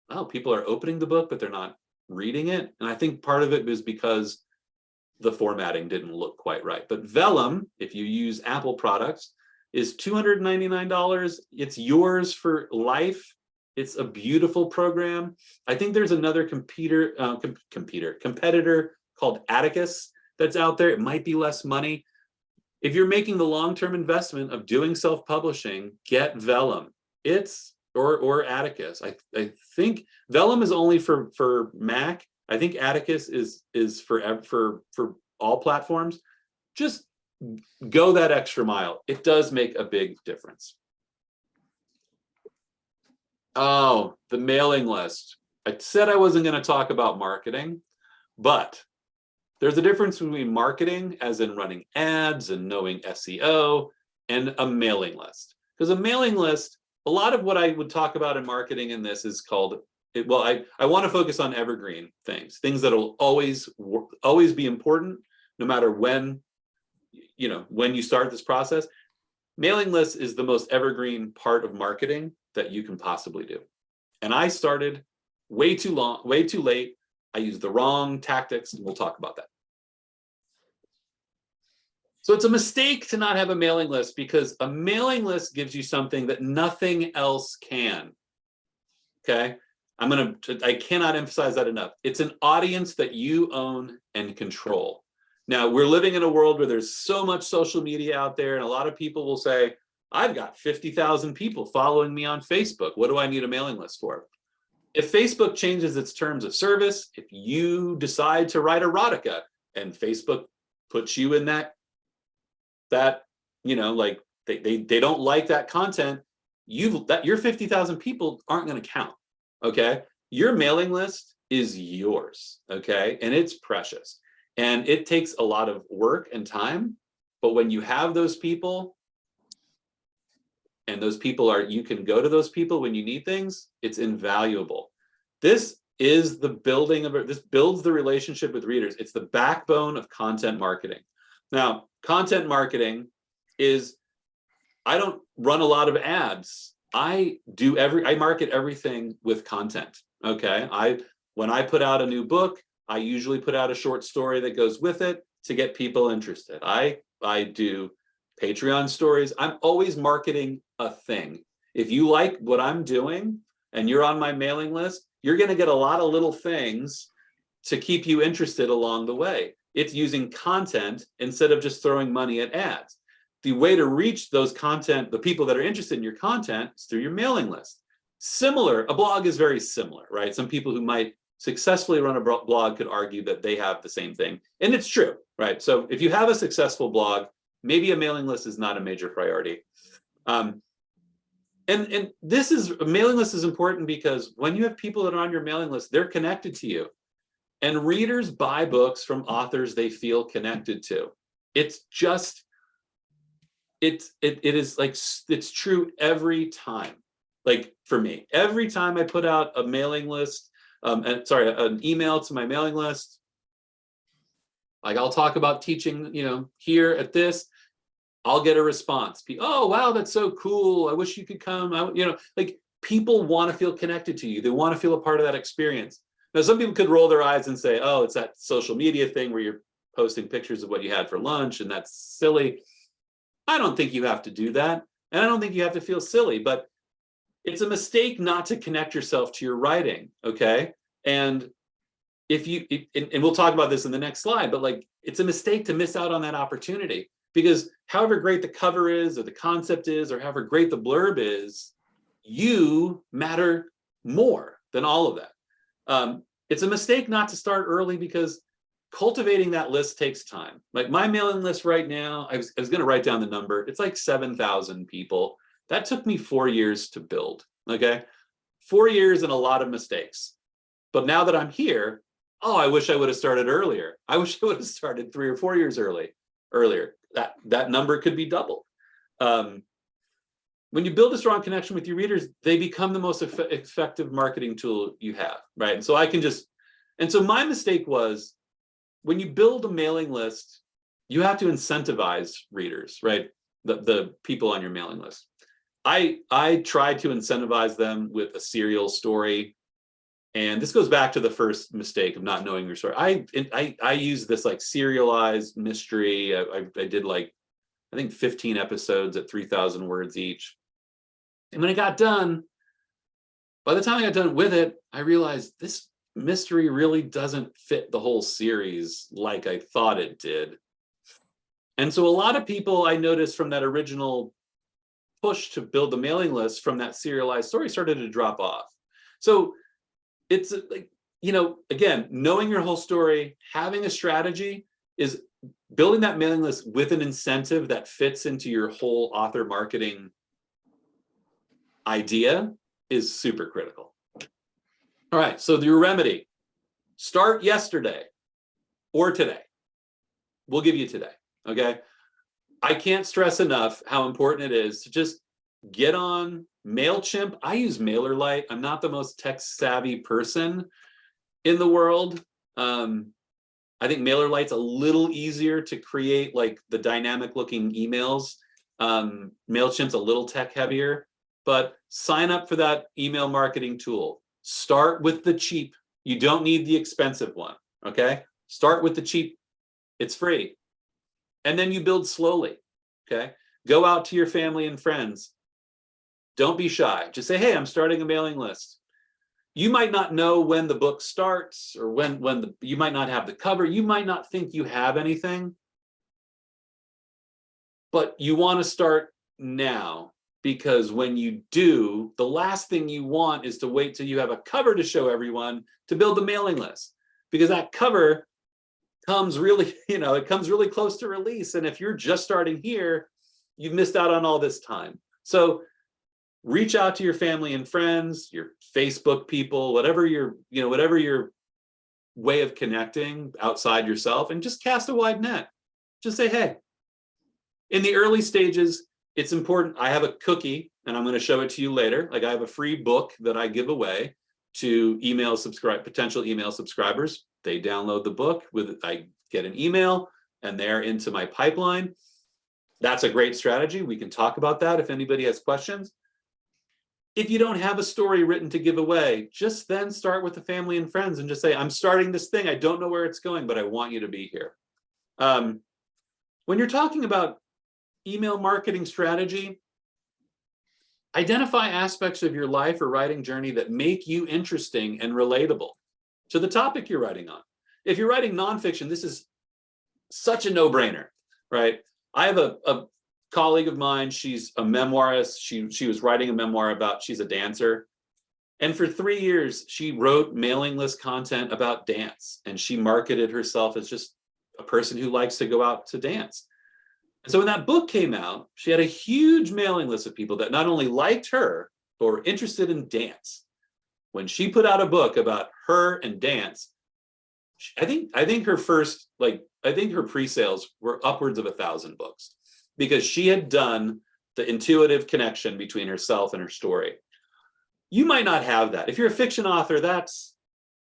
oh, people are opening the book, but they're not reading it. And I think part of it was because the formatting didn't look quite right. But Vellum, if you use Apple products, is $299. It's yours for life. It's a beautiful program. I think there's another competitor called Atticus that's out there. It might be less money. If you're making the long-term investment of doing self-publishing, get Vellum. it's or Atticus. I think Vellum is only for Mac. I think Atticus is for all platforms. Just go that extra mile. It does make a big difference. Oh, the mailing list. I said I wasn't going to talk about marketing, but there's a difference between marketing, as in running ads and knowing SEO, and a mailing list. Because a mailing list, a lot of what I would talk about in marketing in this is called, well, I want to focus on evergreen things that will always be important, no matter when, when you start this process. Mailing lists is the most evergreen part of marketing that you can possibly do. And I started way too late. I used the wrong tactics, and we'll talk about that. So it's a mistake to not have a mailing list, because a mailing list gives you something that nothing else can. Okay? I cannot emphasize that enough. It's an audience that you own and control. Now, we're living in a world where there's so much social media out there, and a lot of people will say, I've got 50,000 people following me on Facebook. What do I need a mailing list for? If Facebook changes its terms of service, if you decide to write erotica and Facebook puts you in that like they don't like that content, your 50,000 people aren't going to count. Okay, your mailing list is yours. Okay, and it's precious, and it takes a lot of work and time. But when you have those people, and those people you can go to those people when you need things, it's invaluable. This is the building of it. This builds the relationship with readers. It's the backbone of content marketing. Now, content marketing is, I don't run a lot of ads. I market everything with content. Okay. When I put out a new book, I usually put out a short story that goes with it to get people interested. I do Patreon stories. I'm always marketing a thing. If you like what I'm doing and you're on my mailing list, you're going to get a lot of little things to keep you interested along the way. It's using content instead of just throwing money at ads. The way to reach the people that are interested in your content, is through your mailing list. A blog is very similar, right? Some people who might successfully run a blog could argue that they have the same thing. And it's true, right? So if you have a successful blog, maybe a mailing list is not a major priority. And a mailing list is important because when you have people that are on your mailing list, they're connected to you. And readers buy books from authors they feel connected to. It's true every time. Like for me, every time I put out a mailing list, an email to my mailing list, like I'll talk about teaching, here at this, I'll get a response. Oh, wow, that's so cool. I wish you could come. Like people want to feel connected to you. They want to feel a part of that experience. Now, some people could roll their eyes and say, oh, it's that social media thing where you're posting pictures of what you had for lunch, and that's silly. I don't think you have to do that. And I don't think you have to feel silly, but it's a mistake not to connect yourself to your writing, okay? And and we'll talk about this in the next slide, but like, it's a mistake to miss out on that opportunity, because however great the cover is, or the concept is, or however great the blurb is, you matter more than all of that. It's a mistake not to start early, because cultivating that list takes time. Like my mailing list right now, I was going to write down the number. It's like 7,000 people. That took me 4 years to build. Okay, 4 years and a lot of mistakes. But now that I'm here, I wish I would have started earlier. I wish I would have started 3 or 4 years earlier. That number could be doubled. When you build a strong connection with your readers, they become the most effective marketing tool you have, right? And so my mistake was, when you build a mailing list, you have to incentivize readers, right? The people on your mailing list. I tried to incentivize them with a serial story. And this goes back to the first mistake of not knowing your story. I used this like serialized mystery. I did I think 15 episodes at 3,000 words each. And when it got done, by the time I got done with it, I realized this mystery really doesn't fit the whole series like I thought it did. And so a lot of people I noticed from that original push to build the mailing list from that serialized story started to drop off. So it's like, you know, again, knowing your whole story, having a strategy is building that mailing list with an incentive that fits into your whole author marketing idea is super critical. All right, so your remedy, start yesterday or today. We'll give you today, okay? I can't stress enough how important it is to just get on MailChimp. I use MailerLite. I'm not the most tech savvy person in the world. I think MailerLite's a little easier to create, like the dynamic looking emails. MailChimp's a little tech heavier, but sign up for that email marketing tool. Start with the cheap. You don't need the expensive one, okay? Start with the cheap. It's free. And then you build slowly, okay? Go out to your family and friends. Don't be shy. Just say, hey, I'm starting a mailing list. You might not know when the book starts, or you might not have the cover. You might not think you have anything, but you want to start now, because when you do, the last thing you want is to wait till you have a cover to show everyone to build the mailing list, because that cover comes really, it comes really close to release. And if you're just starting here, you've missed out on all this time. So reach out to your family and friends, your Facebook people, whatever your way of connecting outside yourself, and just cast a wide net. Just say, hey, in the early stages, it's important. I have a cookie, and I'm going to show it to you later. Like, I have a free book that I give away to potential email subscribers. They download the book, I get an email, and they're into my pipeline. That's a great strategy. We can talk about that if anybody has questions. If you don't have a story written to give away, just then start with the family and friends and just say, I'm starting this thing. I don't know where it's going, but I want you to be here. When you're talking about email marketing strategy, identify aspects of your life or writing journey that make you interesting and relatable to the topic you're writing on. If you're writing nonfiction, this is such a no-brainer, right? I have a colleague of mine, she's a memoirist. She was writing a memoir about, she's a dancer. And for 3 years, she wrote mailing list content about dance. And she marketed herself as just a person who likes to go out to dance. And so when that book came out, she had a huge mailing list of people that not only liked her, but were interested in dance. When she put out a book about her and dance, I think her her pre-sales were upwards of 1,000 books, because she had done the intuitive connection between herself and her story. You might not have that. If you're a fiction author, that's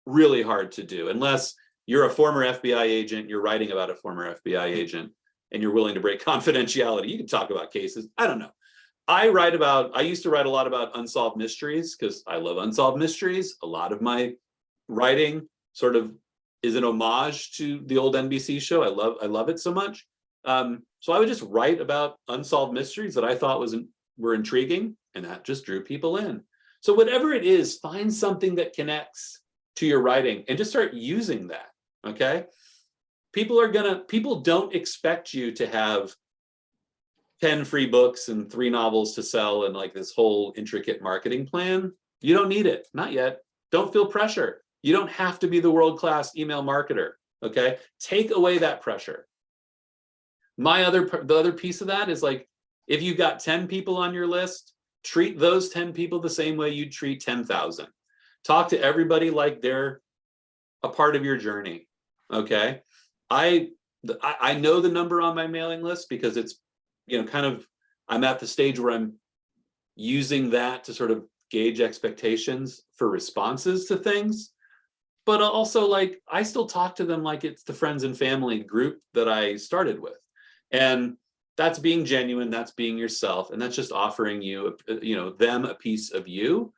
really hard to do, unless you're a former FBI agent, you're writing about a former FBI agent, and you're willing to break confidentiality. You can talk about cases. I don't know. I used to write a lot about unsolved mysteries, because I love unsolved mysteries. A lot of my writing sort of is an homage to the old NBC show. I love it so much. So I would just write about unsolved mysteries that I thought were intriguing, and that just drew people in. So whatever it is, find something that connects to your writing and just start using that, okay? People don't expect you to have 10 free books and 3 novels to sell and like this whole intricate marketing plan. You don't need it, not yet. Don't feel pressure. You don't have to be the world-class email marketer, okay? Take away that pressure. The other piece of that is, like, if you've got 10 people on your list, treat those 10 people the same way you'd treat 10,000. Talk to everybody like they're a part of your journey, okay? I know the number on my mailing list, because it's, I'm at the stage where I'm using that to sort of gauge expectations for responses to things. But also, like, I still talk to them like it's the friends and family group that I started with. And that's being genuine, that's being yourself, and that's just offering them a piece of you.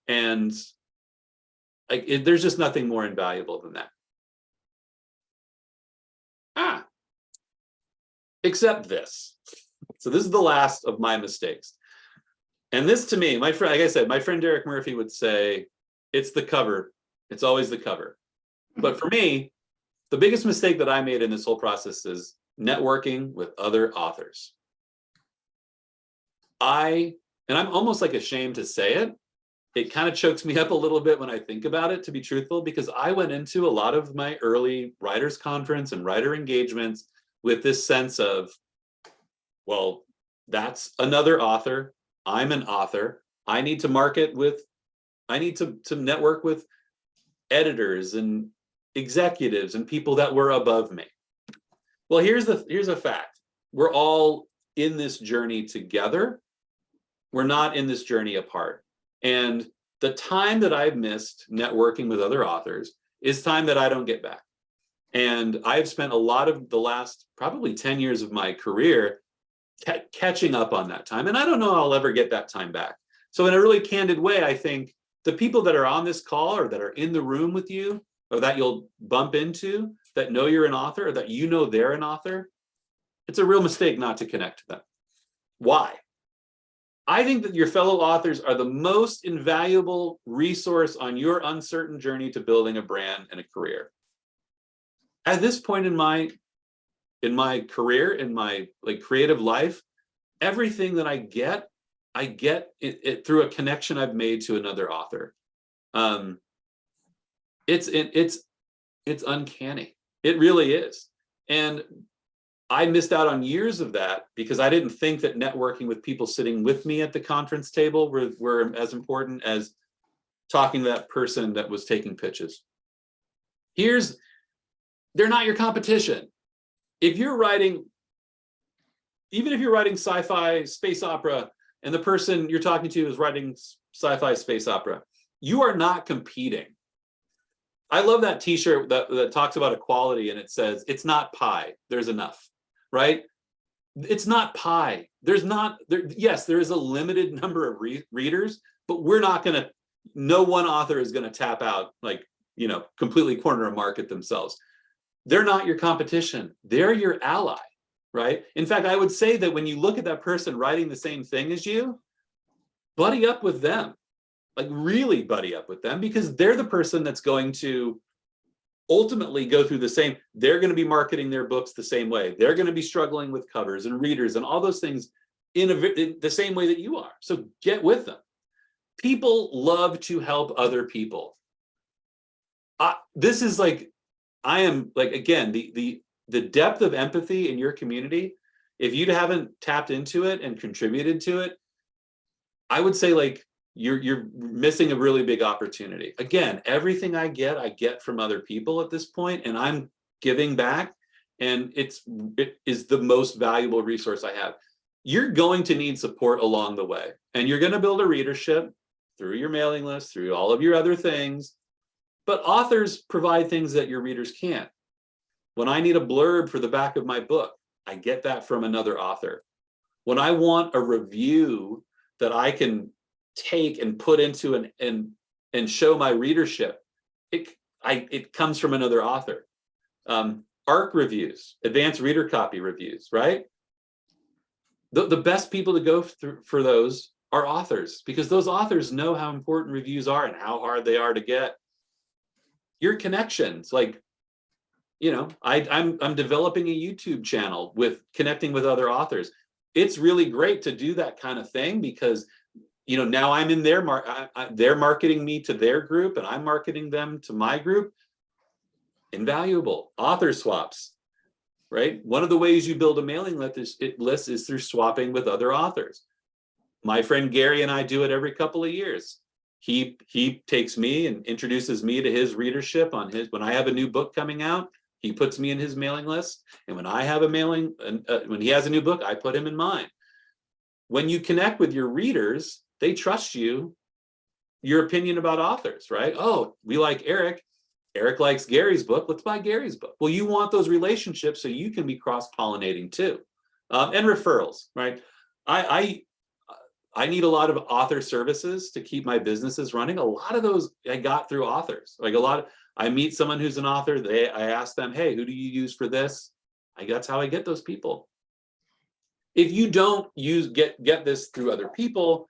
And there's just nothing more invaluable than that. Except this. So this is the last of my mistakes. And this, to me, my friend, like I said, my friend Erick Murphy would say, it's the cover. It's always the cover. But for me, the biggest mistake that I made in this whole process is networking with other authors. and I'm almost like ashamed to say it. It kind of chokes me up a little bit when I think about it, to be truthful, because I went into a lot of my early writers conference and writer engagements with this sense of, well, that's another author. I'm an author. I need to network with editors and executives and people that were above me. Well, here's a fact. We're all in this journey together. We're not in this journey apart. And the time that I've missed networking with other authors is time that I don't get back. And I've spent a lot of the last probably 10 years of my career catching up on that time. And I don't know I'll ever get that time back. So in a really candid way, I think the people that are on this call or that are in the room with you or that you'll bump into that know you're an author or that you know they're an author, it's a real mistake not to connect to them. Why? I think that your fellow authors are the most invaluable resource on your uncertain journey to building a brand and a career. At this point in my career, in my creative life, everything that I get it through a connection I've made to another author. It's uncanny. It really is. And I missed out on years of that because I didn't think that networking with people sitting with me at the conference table were as important as talking to that person that was taking pitches. They're not your competition. If you're writing, even if you're writing sci-fi space opera and the person you're talking to is writing sci-fi space opera, you are not competing. I love that t-shirt that talks about equality and it says, it's not pie, there's enough, right? It's not pie. Yes, there is a limited number of readers, but no one author is gonna tap out, completely corner a market themselves. They're not your competition, they're your ally, right? In fact, I would say that when you look at that person writing the same thing as you, buddy up with them. Really buddy up with them, because they're the person that's going to ultimately go through they're going to be marketing their books the same way. They're going to be struggling with covers and readers and all those things in the same way that you are. So get with them. People love to help other people. Again, the depth of empathy in your community, if you haven't tapped into it and contributed to it, I would say you're missing a really big opportunity. Again, everything I get from other people at this point, and I'm giving back, and it is the most valuable resource I have. You're going to need support along the way, and you're going to build a readership through your mailing list, through all of your other things, but authors provide things that your readers can't. When I need a blurb for the back of my book, I get that from another author. When I want a review that I can take and put into and show my readership, it comes from another author. ARC reviews, advanced reader copy reviews, right? The best people to go for those are authors, because those authors know how important reviews are and how hard they are to get. Your connections, I'm developing a YouTube channel with connecting with other authors. It's really great to do that kind of thing because now I'm in they're marketing me to their group and I'm marketing them to my group. Invaluable. Author swaps, right? One of the ways you build a mailing list is through swapping with other authors. My friend Gary and I do it every couple of years. He takes me and introduces me to his readership when I have a new book coming out, he puts me in his mailing list. And when I have when he has a new book, I put him in mine. When you connect with your readers, they trust your opinion about authors, right? Oh, we like Eric. Eric likes Gary's book. Let's buy Gary's book. Well, you want those relationships so you can be cross-pollinating too. And referrals, right? I need a lot of author services to keep my businesses running. A lot of those I got through authors. I meet someone who's an author. I ask them, hey, who do you use for this? That's how I get those people. If you don't get this through other people,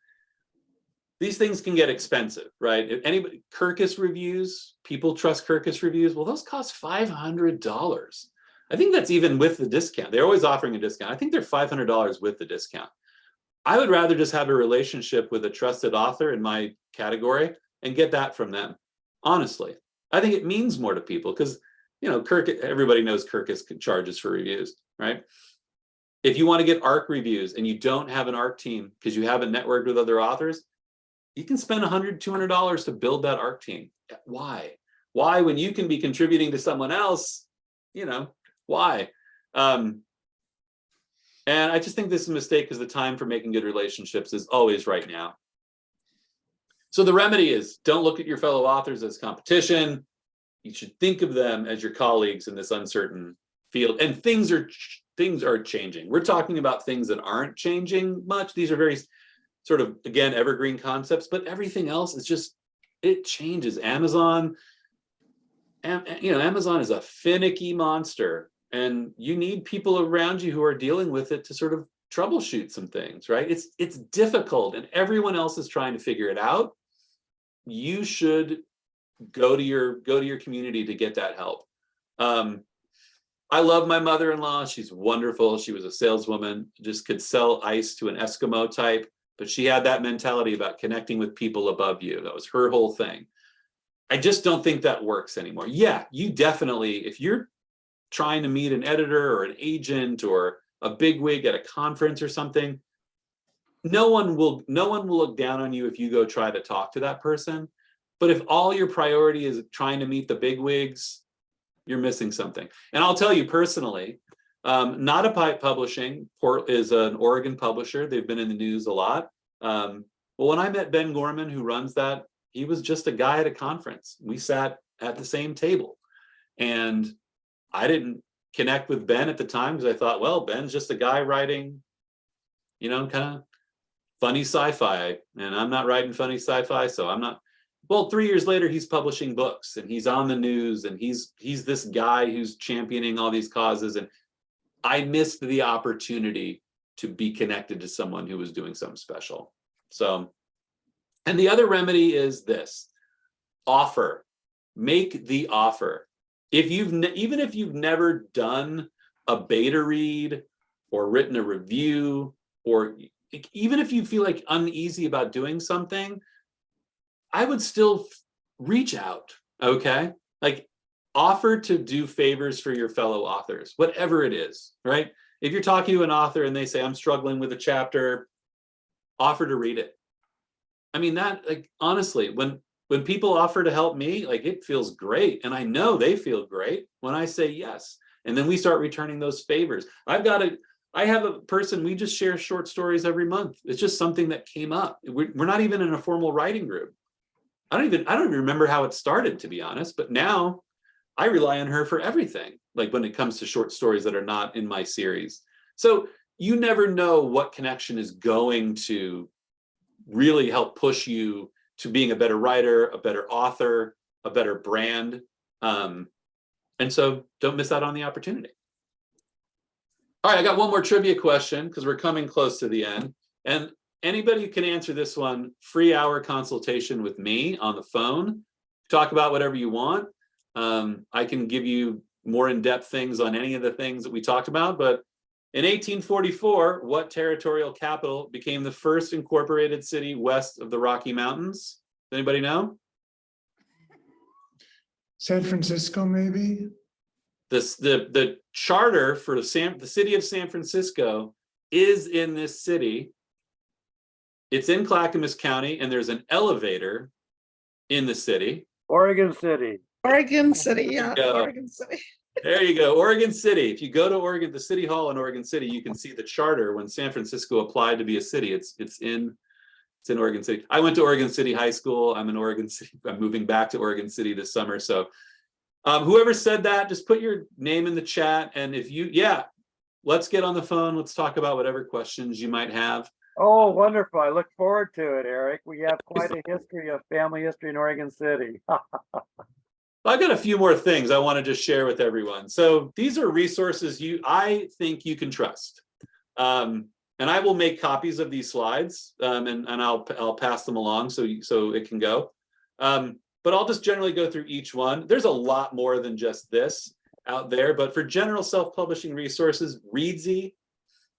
these things can get expensive, right? If anybody, Kirkus reviews, people trust Kirkus reviews. Well, those cost $500. I think that's even with the discount. They're always offering a discount. I think they're $500 with the discount. I would rather just have a relationship with a trusted author in my category and get that from them. Honestly, I think it means more to people because, Kirk, everybody knows Kirkus charges for reviews, right? If you want to get ARC reviews and you don't have an ARC team because you haven't networked with other authors, you can spend $100, $200 to build that ARC team. Why? Why, when you can be contributing to someone else, why? And I just think this is a mistake because the time for making good relationships is always right now. So the remedy is don't look at your fellow authors as competition. You should think of them as your colleagues in this uncertain field. And things are changing. We're talking about things that aren't changing much. These are very sort of, again, evergreen concepts, but everything else is just, it changes. Amazon is a finicky monster, and you need people around you who are dealing with it to sort of troubleshoot some things, right? It's difficult, and everyone else is trying to figure it out. You should go to your community to get that help. I love my mother-in-law. She's wonderful. She was a saleswoman, just could sell ice to an Eskimo type, but she had that mentality about connecting with people above you. That was her whole thing. I just don't think that works anymore. Yeah, you definitely, if you're trying to meet an editor or an agent or a bigwig at a conference or something, no one will look down on you if you go try to talk to that person. But if all your priority is trying to meet the bigwigs, you're missing something. And I'll tell you personally, Not a Pipe Publishing is an Oregon publisher. They've been in the news a lot. Well, when I met Ben Gorman, who runs that, he was just a guy at a conference. We sat at the same table. And I didn't connect with Ben at the time because I thought, well, Ben's just a guy writing, kind of funny sci-fi. And I'm not writing funny sci-fi, so I'm not. Well, 3 years later, he's publishing books and he's on the news and he's this guy who's championing all these causes. And I missed the opportunity to be connected to someone who was doing something special. So, and the other remedy is this: offer. Make the offer. Even if you've never done a beta read or written a review, or even if you feel like uneasy about doing something, I would still reach out, okay? Like, offer to do favors for your fellow authors, whatever it is, right? If you're talking to an author and they say, I'm struggling with a chapter, offer to read it. I mean, that, like, honestly, when people offer to help me, like, it feels great. And I know they feel great when I say yes. And then we start returning those favors. I have a person, we just share short stories every month. It's just something that came up. We're not even in a formal writing group. I don't even remember how it started, to be honest, but now I rely on her for everything, like when it comes to short stories that are not in my series. So you never know what connection is going to really help push you to being a better writer, a better author, a better brand. And so don't miss out on the opportunity. All right, I got one more trivia question because we're coming close to the end. And anybody can answer this one, free hour consultation with me on the phone. Talk about whatever you want. I can give you more in-depth things on any of the things that we talked about, but in 1844, what territorial capital became the first incorporated city west of the Rocky Mountains? Does anybody know? San Francisco, maybe? The charter for the city of San Francisco is in this city. It's in Clackamas County, and there's an elevator in the city. Oregon City. Oregon City, yeah, Yeah. Oregon City. There you go, Oregon City. If you go to Oregon, the city hall in Oregon City, you can see the charter when San Francisco applied to be a city. It's in Oregon City. I went to Oregon City High School. I'm in Oregon City. I'm moving back to Oregon City this summer. So whoever said that, just put your name in the chat. And if let's get on the phone. Let's talk about whatever questions you might have. Oh, wonderful. I look forward to it, Eric. We have quite a history of family history in Oregon City. I've got a few more things I want to just share with everyone. So these are resources I think you can trust. And I will make copies of these slides and I'll pass them along so it can go. But I'll just generally go through each one. There's a lot more than just this out there, but for general self-publishing resources, Readsy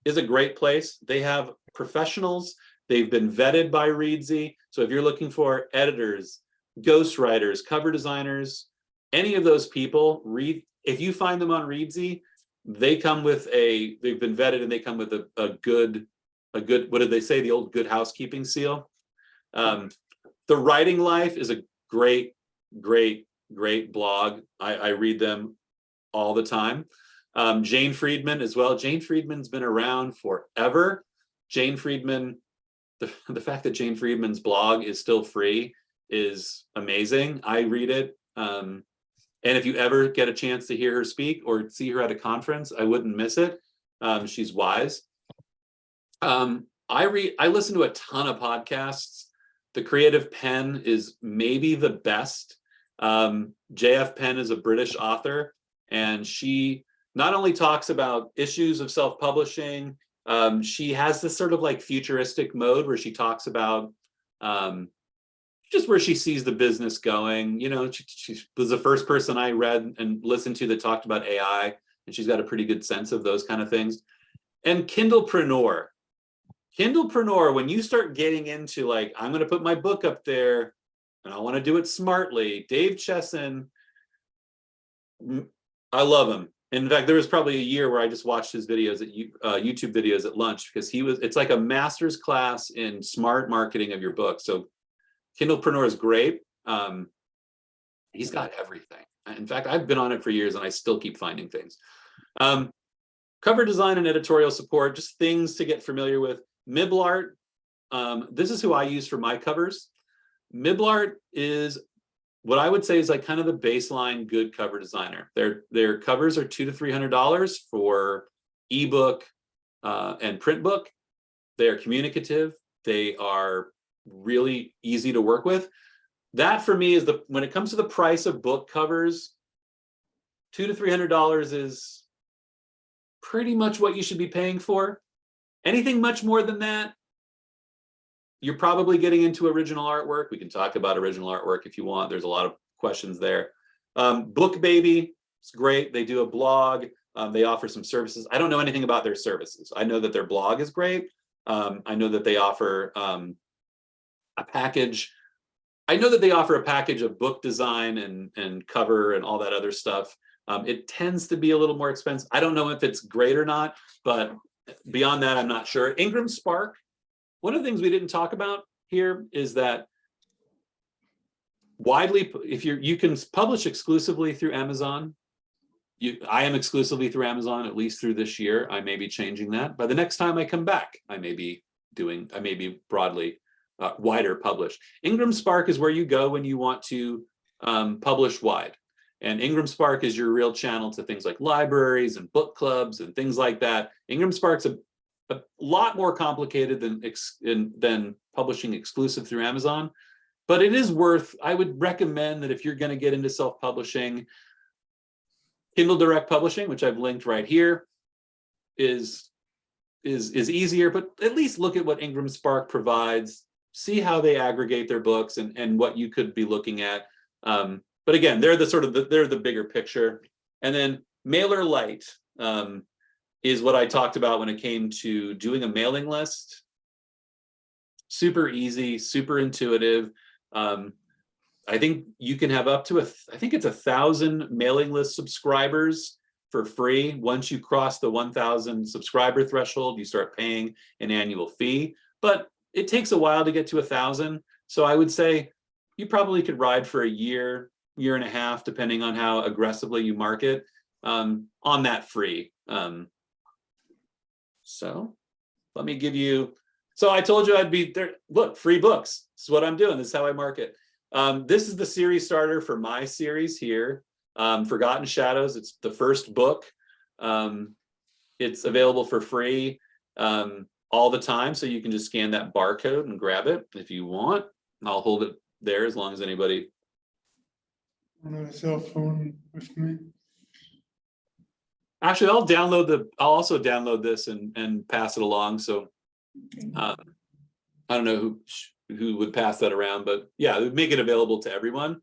is a great place. They have professionals. They've been vetted by Reedsy. So if you're looking for editors, ghostwriters, cover designers, any of those people, if you find them on Reedsy, they've been vetted and they come with a good, what did they say? The old good housekeeping seal. The Writing Life is a great blog. I read them all the time. Jane Friedman as well. Jane Friedman's been around forever. Jane Friedman, the fact that Jane Friedman's blog is still free is amazing. I read it. And if you ever get a chance to hear her speak or see her at a conference, I wouldn't miss it. She's wise. I listen to a ton of podcasts. The Creative Pen is maybe the best. JF Penn is a British author, and she not only talks about issues of self-publishing, she has this sort of like futuristic mode where she talks about just where she sees the business going. You know, she was the first person I read and listened to that talked about AI, and she's got a pretty good sense of those kind of things. And Kindlepreneur, when you start getting into like, I'm going to put my book up there and I want to do it smartly, Dave Chesson, I love him. In fact, there was probably a year where I just watched his videos at YouTube videos at lunch, because it's like a master's class in smart marketing of your book. So Kindlepreneur is great. He's got everything. In fact, I've been on it for years and I still keep finding things. Cover design and editorial support, just things to get familiar with. Miblart, this is who I use for my covers. Miblart is what I would say is like kind of the baseline good cover designer. Their covers are $200 to $300 for ebook and print book. They are communicative. They are really easy to work with. That for me is when it comes to the price of book covers, $200 to $300 is pretty much what you should be paying for. Anything much more than that, you're probably getting into original artwork. We can talk about original artwork if you want. There's a lot of questions there. Book Baby, it's great. They do a blog. They offer some services. I don't know anything about their services. I know that their blog is great. I know that they offer a package. I know that they offer a package of book design and cover and all that other stuff. It tends to be a little more expensive. I don't know if it's great or not, but beyond that, I'm not sure. Ingram Spark, one of the things we didn't talk about here is that if you can publish exclusively through Amazon. I am exclusively through Amazon, at least through this year. I may be changing that. By the next time I come back, I may be broadly wider published. Ingram Spark is where you go when you want to publish wide. And Ingram Spark is your real channel to things like libraries and book clubs and things like that. Ingram Spark's a lot more complicated than publishing exclusive through Amazon, but it is I would recommend that if you're going to get into self-publishing, Kindle Direct Publishing, which I've linked right here, is easier, but at least look at what Ingram Spark provides, see how they aggregate their books and what you could be looking at. But again, they're the bigger picture. And then MailerLite is what I talked about when it came to doing a mailing list. Super easy, super intuitive. I think you can have up to I think it's 1,000 mailing list subscribers for free. Once you cross the 1,000 subscriber threshold, you start paying an annual fee, but it takes a while to get to 1,000. So I would say you probably could ride for a year and a half, depending on how aggressively you market on that free. So let me give you, so I told you I'd be there. Look, free books. This is what I'm doing. This is how I market. This is the series starter for my series here, Forgotten Shadows. It's the first book. It's available for free all the time. So you can just scan that barcode and grab it if you want. I'll hold it there as long as anybody. I don't have a cell phone with me. Actually, I'll also download this and pass it along. So I don't know who would pass that around, but yeah, it would make it available to everyone.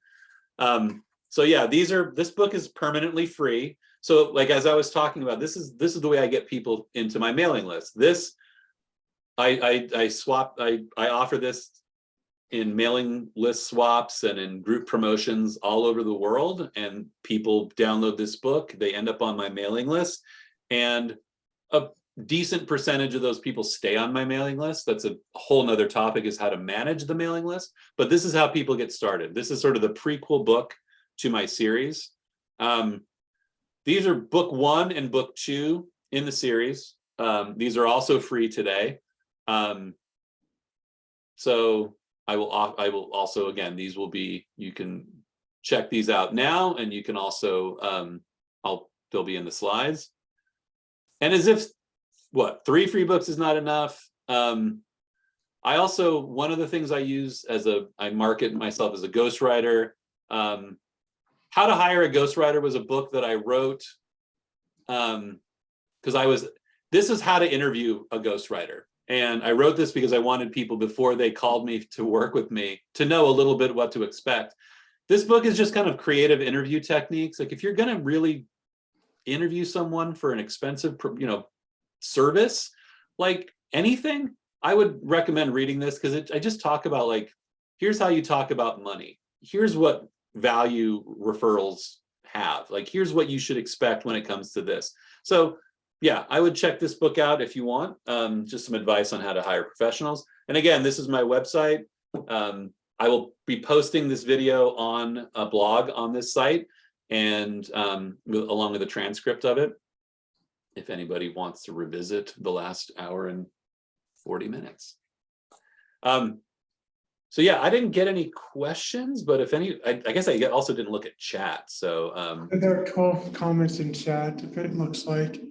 So yeah, this book is permanently free. So like, as I was talking about, this is the way I get people into my mailing list. This, I offer this in mailing list swaps and in group promotions all over the world, and people download this book, they end up on my mailing list, and a decent percentage of those people stay on my mailing list. That's a whole nother topic, is how to manage the mailing list, but this is how people get started. This is sort of the prequel book to my series. These are book 1 and book 2 in the series. These are also free today. So I will also, again, these will be, you can check these out now, and you can also, they'll be in the slides. And as if, what, 3 free books is not enough. I also, one of the things I use I market myself as a ghostwriter. How to Hire a Ghostwriter was a book that I wrote because this is how to interview a ghostwriter. And I wrote this because I wanted people, before they called me to work with me, to know a little bit what to expect. This book is just kind of creative interview techniques. Like, if you're going to really interview someone for an expensive, service, like anything, I would recommend reading this, because I just talk about, like, here's how you talk about money. Here's what value referrals have. Like, here's what you should expect when it comes to this. So yeah, I would check this book out if you want, just some advice on how to hire professionals. And again, this is my website. I will be posting this video on a blog on this site, and along with a transcript of it, if anybody wants to revisit the last hour and 40 minutes. So yeah, I didn't get any questions, but if any, I guess I also didn't look at chat. So There are 12 comments in chat, if it looks like.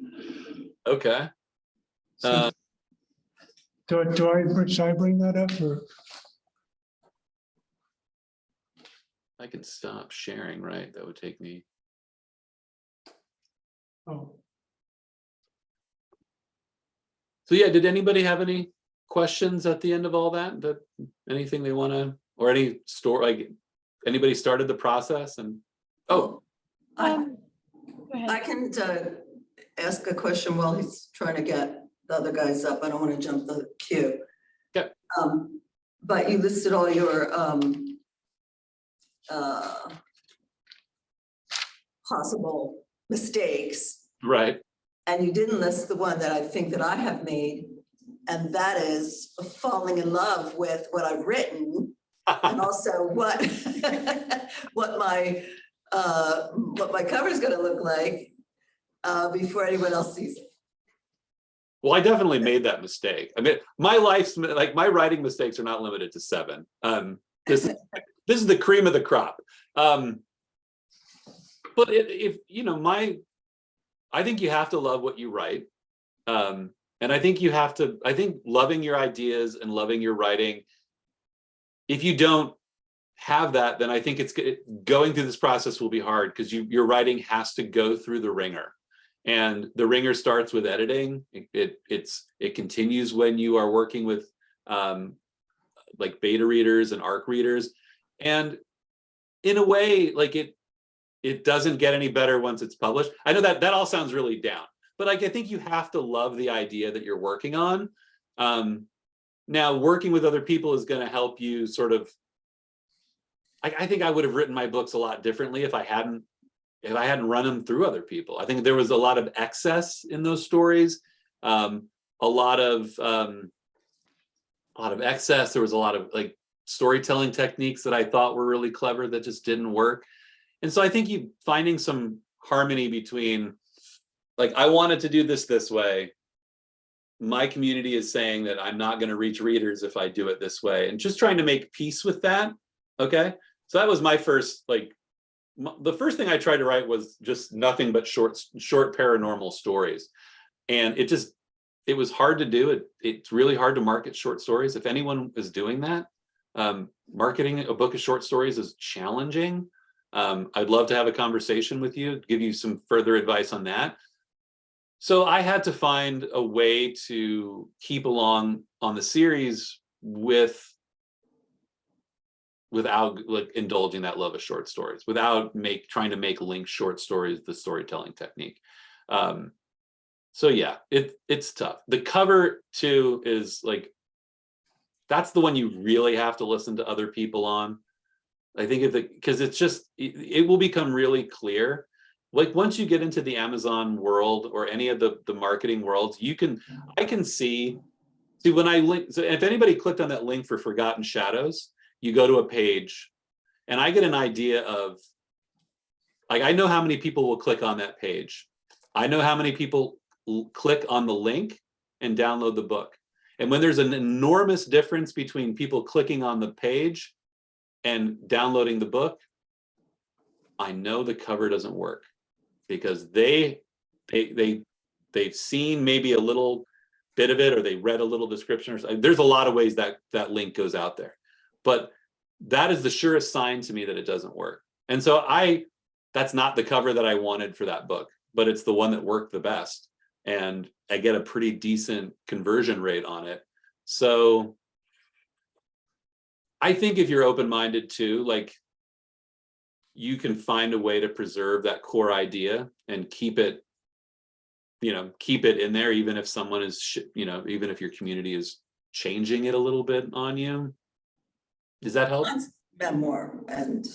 okay. So, should I bring that up, or? I can stop sharing, right? That would take me. Oh, So yeah, did anybody have any questions at the end of all that? That anything they want to, or any story, like anybody started the process? And oh, I Go ahead. I can ask a question while he's trying to get the other guys up. I don't want to jump the queue. Okay. But you listed all your possible mistakes, right. and you didn't list the one that I think that I have made, and that is falling in love with what I've written, and also what what my cover is going to look like before anyone else sees it. Well, I definitely made that mistake. I mean, my writing mistakes are not limited to 7. This is the cream of the crop. But I think you have to love what you write. And I think loving your ideas and loving your writing, if you don't have that, then I think going through this process will be hard, because your writing has to go through the ringer. And the ringer starts with editing. It continues when you are working with like beta readers and ARC readers. And in a way, like it doesn't get any better once it's published. I know that all sounds really down, but like, I think you have to love the idea that you're working on. Now, working with other people is going to help you sort of. I think I would have written my books a lot differently if I hadn't run them through other people. I think there was a lot of excess in those stories, a lot of excess. There was a lot of like storytelling techniques that I thought were really clever that just didn't work. And so I think finding some harmony between, like, I wanted to do this way. My community is saying that I'm not going to reach readers if I do it this way, and just trying to make peace with that. Okay. So that was my first, like, the first thing I tried to write was just nothing but short paranormal stories. And it was hard to do. It's really hard to market short stories. If anyone is doing that, marketing a book of short stories is challenging. I'd love to have a conversation with you, give you some further advice on that. So I had to find a way to keep along on the series with without like indulging that love of short stories, without trying to make link short stories the storytelling technique. So yeah, it's tough. The cover too is like, that's the one you really have to listen to other people on. I think because it's just, it will become really clear. Like once you get into the Amazon world or any of the marketing worlds, I can see when I link, so if anybody clicked on that link for Forgotten Shadows, you go to a page and I get an idea of, like, I know how many people will click on that page. I know how many people click on the link and download the book. And when there's an enormous difference between people clicking on the page and downloading the book, I know the cover doesn't work, because they've seen maybe a little bit of it, or they read a little description, or something. There's a lot of ways that link goes out there, but that is the surest sign to me that it doesn't work. And so that's not the cover that I wanted for that book, but it's the one that worked the best, and I get a pretty decent conversion rate on it. So I think if you're open-minded too, like, you can find a way to preserve that core idea and keep it in there, even if someone is, even if your community is changing it a little bit on you. Does that help? Mine's memoir and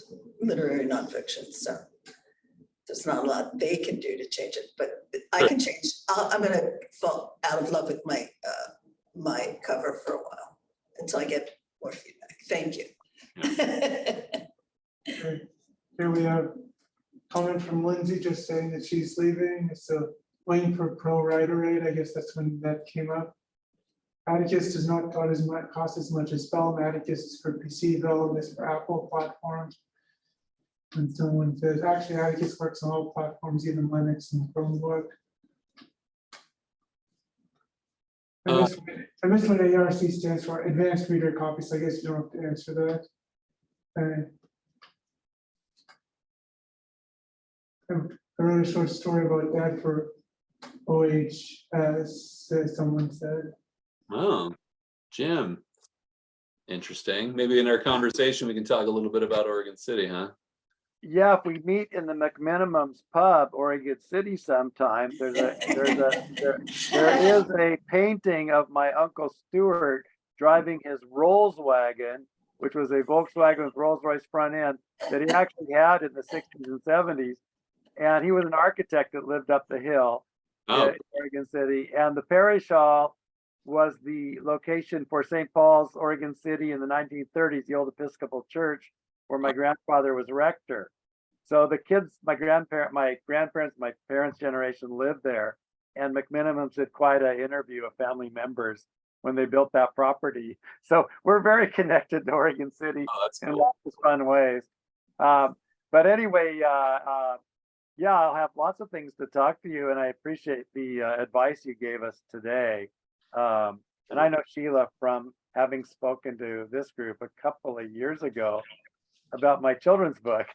literary nonfiction, so there's not a lot they can do to change it, but I can change. I'm gonna fall out of love with my my cover for a while until I get more feedback. Thank you. Okay. Here we have comment from Lindsay just saying that she's leaving. So waiting for pro writer rate. I guess that's when that came up. Atticus does not cost as much as Vellum. Atticus is for PC, Vellum is for Apple platforms. And someone says, actually, Atticus works on all platforms, even Linux and Chromebook. I missed what ARC stands for, Advanced Reader Copy, so I guess you don't have to answer that. I wrote a short story about that for OH, as someone said. Oh, Jim. Interesting. Maybe in our conversation, we can talk a little bit about Oregon City, huh? Yeah, if we meet in the McMenamum's Pub, Oregon City sometime, there is a painting of my Uncle Stuart driving his Rolls wagon, which was a Volkswagen with Rolls-Royce front end that he actually had in the 60s and 70s. And he was an architect that lived up the hill in Oregon City. And the parish hall was the location for St. Paul's, Oregon City in the 1930s, the old Episcopal church, where my grandfather was rector. So the kids, my grandparents, my parents' generation lived there. And McMenamums did quite an interview of family members when they built that property. So we're very connected to Oregon City in lots of fun ways. But anyway, yeah, I'll have lots of things to talk to you, and I appreciate the advice you gave us today. And I know Sheila from having spoken to this group a couple of years ago about my children's book.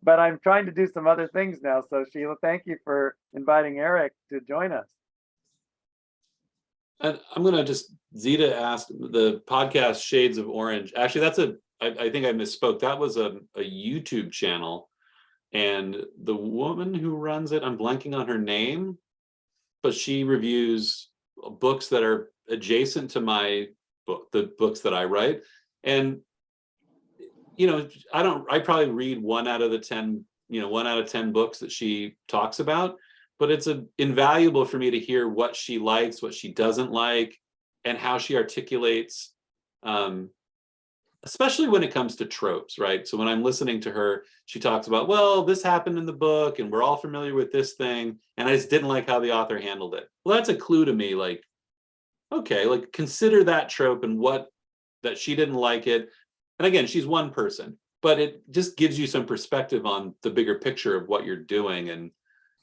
But I'm trying to do some other things now. So Sheila, thank you for inviting Eric to join us. And I'm gonna just, Zita asked the podcast Shades of Orange. Actually, I think I misspoke. That was a YouTube channel. And the woman who runs it, I'm blanking on her name, but she reviews books that are adjacent to my book, the books that I write. And, I probably read 1 out of 10 books that she talks about, but it's invaluable for me to hear what she likes, what she doesn't like, and how she articulates, especially when it comes to tropes, right? So when I'm listening to her, she talks about, well, this happened in the book and we're all familiar with this thing, and I just didn't like how the author handled it. Well, that's a clue to me, like, okay, like consider that trope and that she didn't like it. And again, she's one person, but it just gives you some perspective on the bigger picture of what you're doing.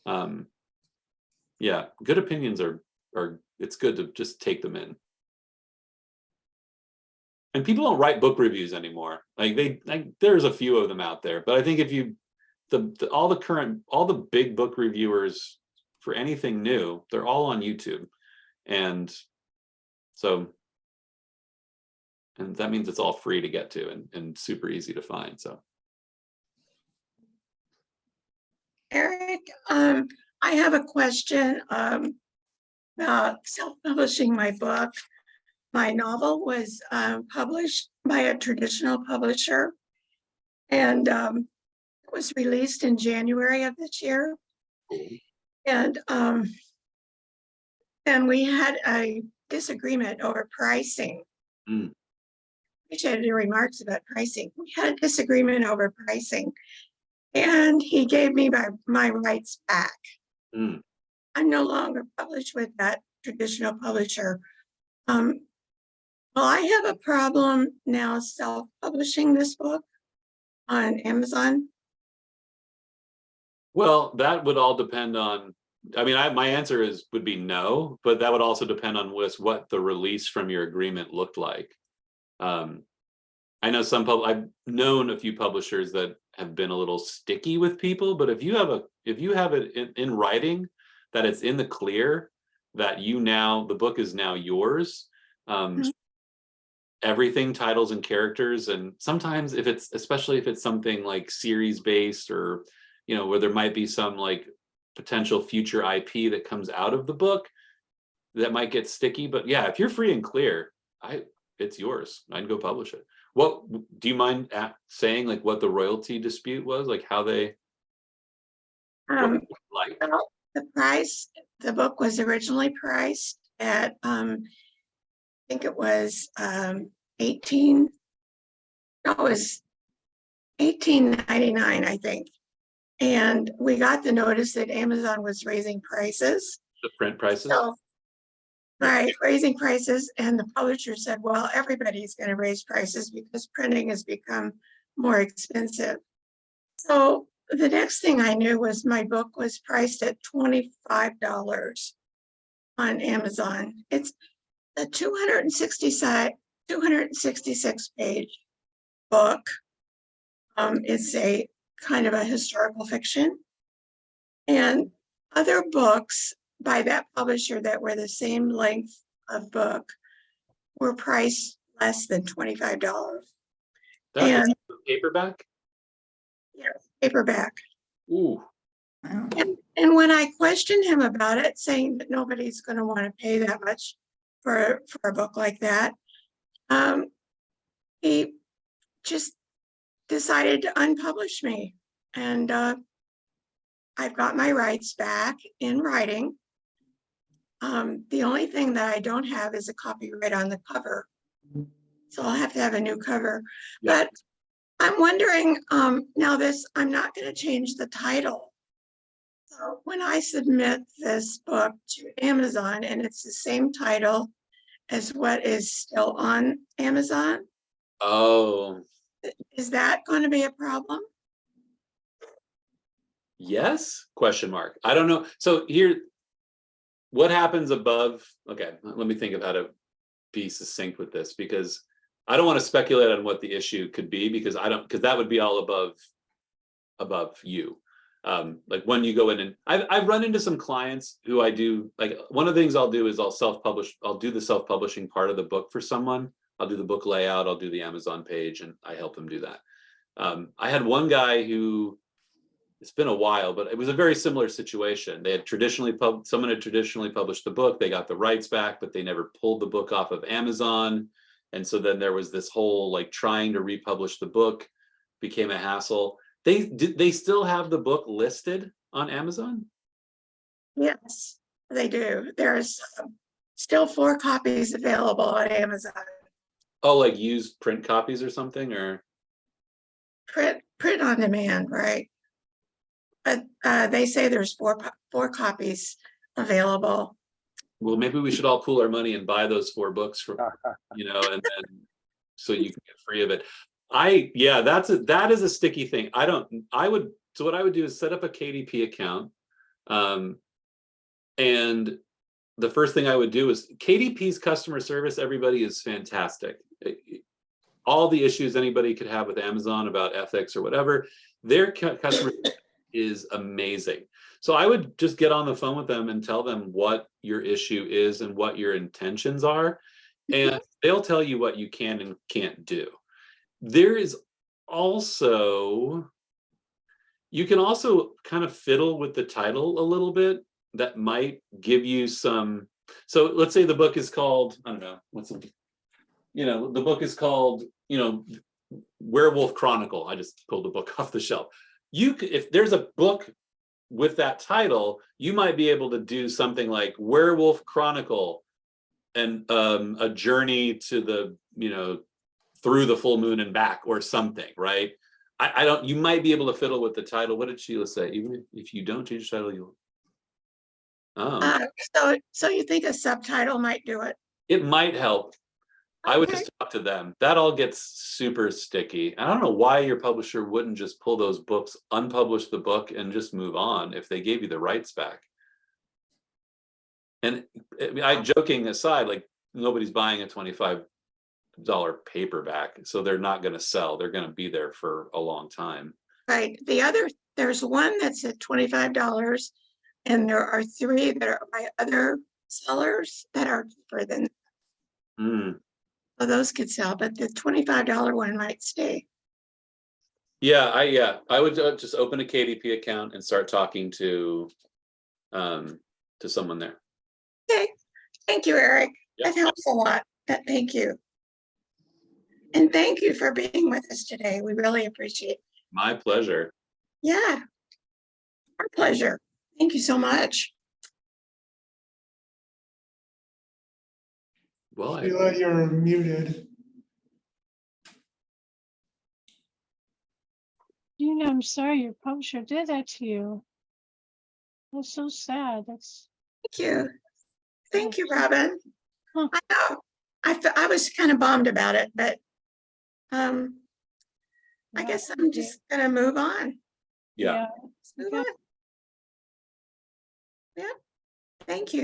And yeah, good opinions are it's good to just take them in. And people don't write book reviews anymore. There's a few of them out there, but I think if all the big book reviewers for anything new, they're all on YouTube. And so And that means it's all free to get to and super easy to find. So Eric, I have a question about self-publishing my book. My novel was published by a traditional publisher, and it was released in January of this year. And we had a disagreement over pricing. Mm. Appreciated your remarks about pricing. We had a disagreement over pricing, and he gave me my rights back. Mm. I'm no longer published with that traditional publisher. Well, I have a problem now self-publishing this book on Amazon. Well, that would all depend on, I mean, my answer would be no, but that would also depend on what the release from your agreement looked like. I know I've known a few publishers that have been a little sticky with people, but if you have it in writing, that it's in the clear, that the book is now yours, everything, titles and characters, and sometimes especially if it's something like series based, or where there might be some like potential future IP that comes out of the book, that might get sticky. But yeah, if you're free and clear, it's yours. I'd go publish it. What do you mind saying, like what the royalty dispute was, like how they Well, the price, the book was originally priced at I think it was $18.99, I think. And we got the notice that Amazon was raising prices. the print prices? So, right, raising prices, and the publisher said, well, everybody's going to raise prices because printing has become more expensive. So the next thing I knew was my book was priced at $25 on Amazon. It's a 266 page book. It's a kind of a historical fiction. And other books by that publisher that were the same length of book were priced less than $25. That is paperback? Yes, paperback. Ooh. Wow. And when I questioned him about it, saying that nobody's going to want to pay that much for a book like that, he just decided to unpublish me. And I've got my rights back in writing. The only thing that I don't have is a copyright on the cover. So I'll have to have a new cover. Yeah. But I'm wondering, now I'm not going to change the title. So when I submit this book to Amazon and it's the same title as what is still on Amazon, Oh, is that going to be a problem? yes? Question mark. I don't know. So here, what happens above? Okay, let me think of how to be succinct with this, because I don't want to speculate on what the issue could be, because that would be all above you. Like when you go in, and I've run into some clients who I do, like one of the things I'll do is I'll do the self-publishing part of the book for someone. I'll do the book layout, I'll do the Amazon page, and I help them do that. I had one guy who, it's been a while, but it was a very similar situation. Someone had traditionally published the book, they got the rights back, but they never pulled the book off of Amazon. And so then there was this whole like trying to republish the book became a hassle. They still have the book listed on Amazon? Yes, they do. There's still 4 copies available on Amazon. Oh, like used print copies or something, or? Print on demand, right? But they say there's four copies available. Well, maybe we should all pool our money and buy those 4 books from, and then so you can get free of it. That is a sticky thing. So what I would do is set up a KDP account. And the first thing I would do is KDP's customer service, everybody is fantastic. All the issues anybody could have with Amazon about ethics or whatever, their customer is amazing. So I would just get on the phone with them and tell them what your issue is and what your intentions are. and they'll tell you what you can and can't do. There is also, you can also kind of fiddle with the title a little bit. That might give you some, so let's say the book is called, I don't know, the book is called, Werewolf Chronicle. I just pulled a book off the shelf. If there's a book with that title, you might be able to do something like Werewolf Chronicle and a journey to the, through the full moon and back or something, right? I don't, you might be able to fiddle with the title. What did Sheila say? Even if you don't change the title, you'll. Oh, So you think a subtitle might do it? it might help. I would Okay. just talk to them. That all gets super sticky. I don't know why your publisher wouldn't just pull those books, unpublish the book, and just move on if they gave you the rights back. And I joking aside, like nobody's buying a $25 paperback, so they're not going to sell. They're going to be there for a long time. Right. There's one that's at $25, and there are 3 that are by other sellers that are cheaper than. So those could sell, but the $25 one might stay. Yeah, I would just open a KDP account and start talking to someone there. Okay. Thank you, Eric. Yep. That helps a lot. Thank you. And thank you for being with us today. We really appreciate it. My pleasure. Yeah. Our pleasure. Thank you so much. Well, Sheila, you're muted. Gina, I'm sorry your publisher did that to you. That's so sad. That's Thank you. Thank you, Robin. Huh. I know. I was kind of bummed about it, but I yeah, guess I'm just gonna move on. yeah. Let's move Okay. on. Yeah. Thank you.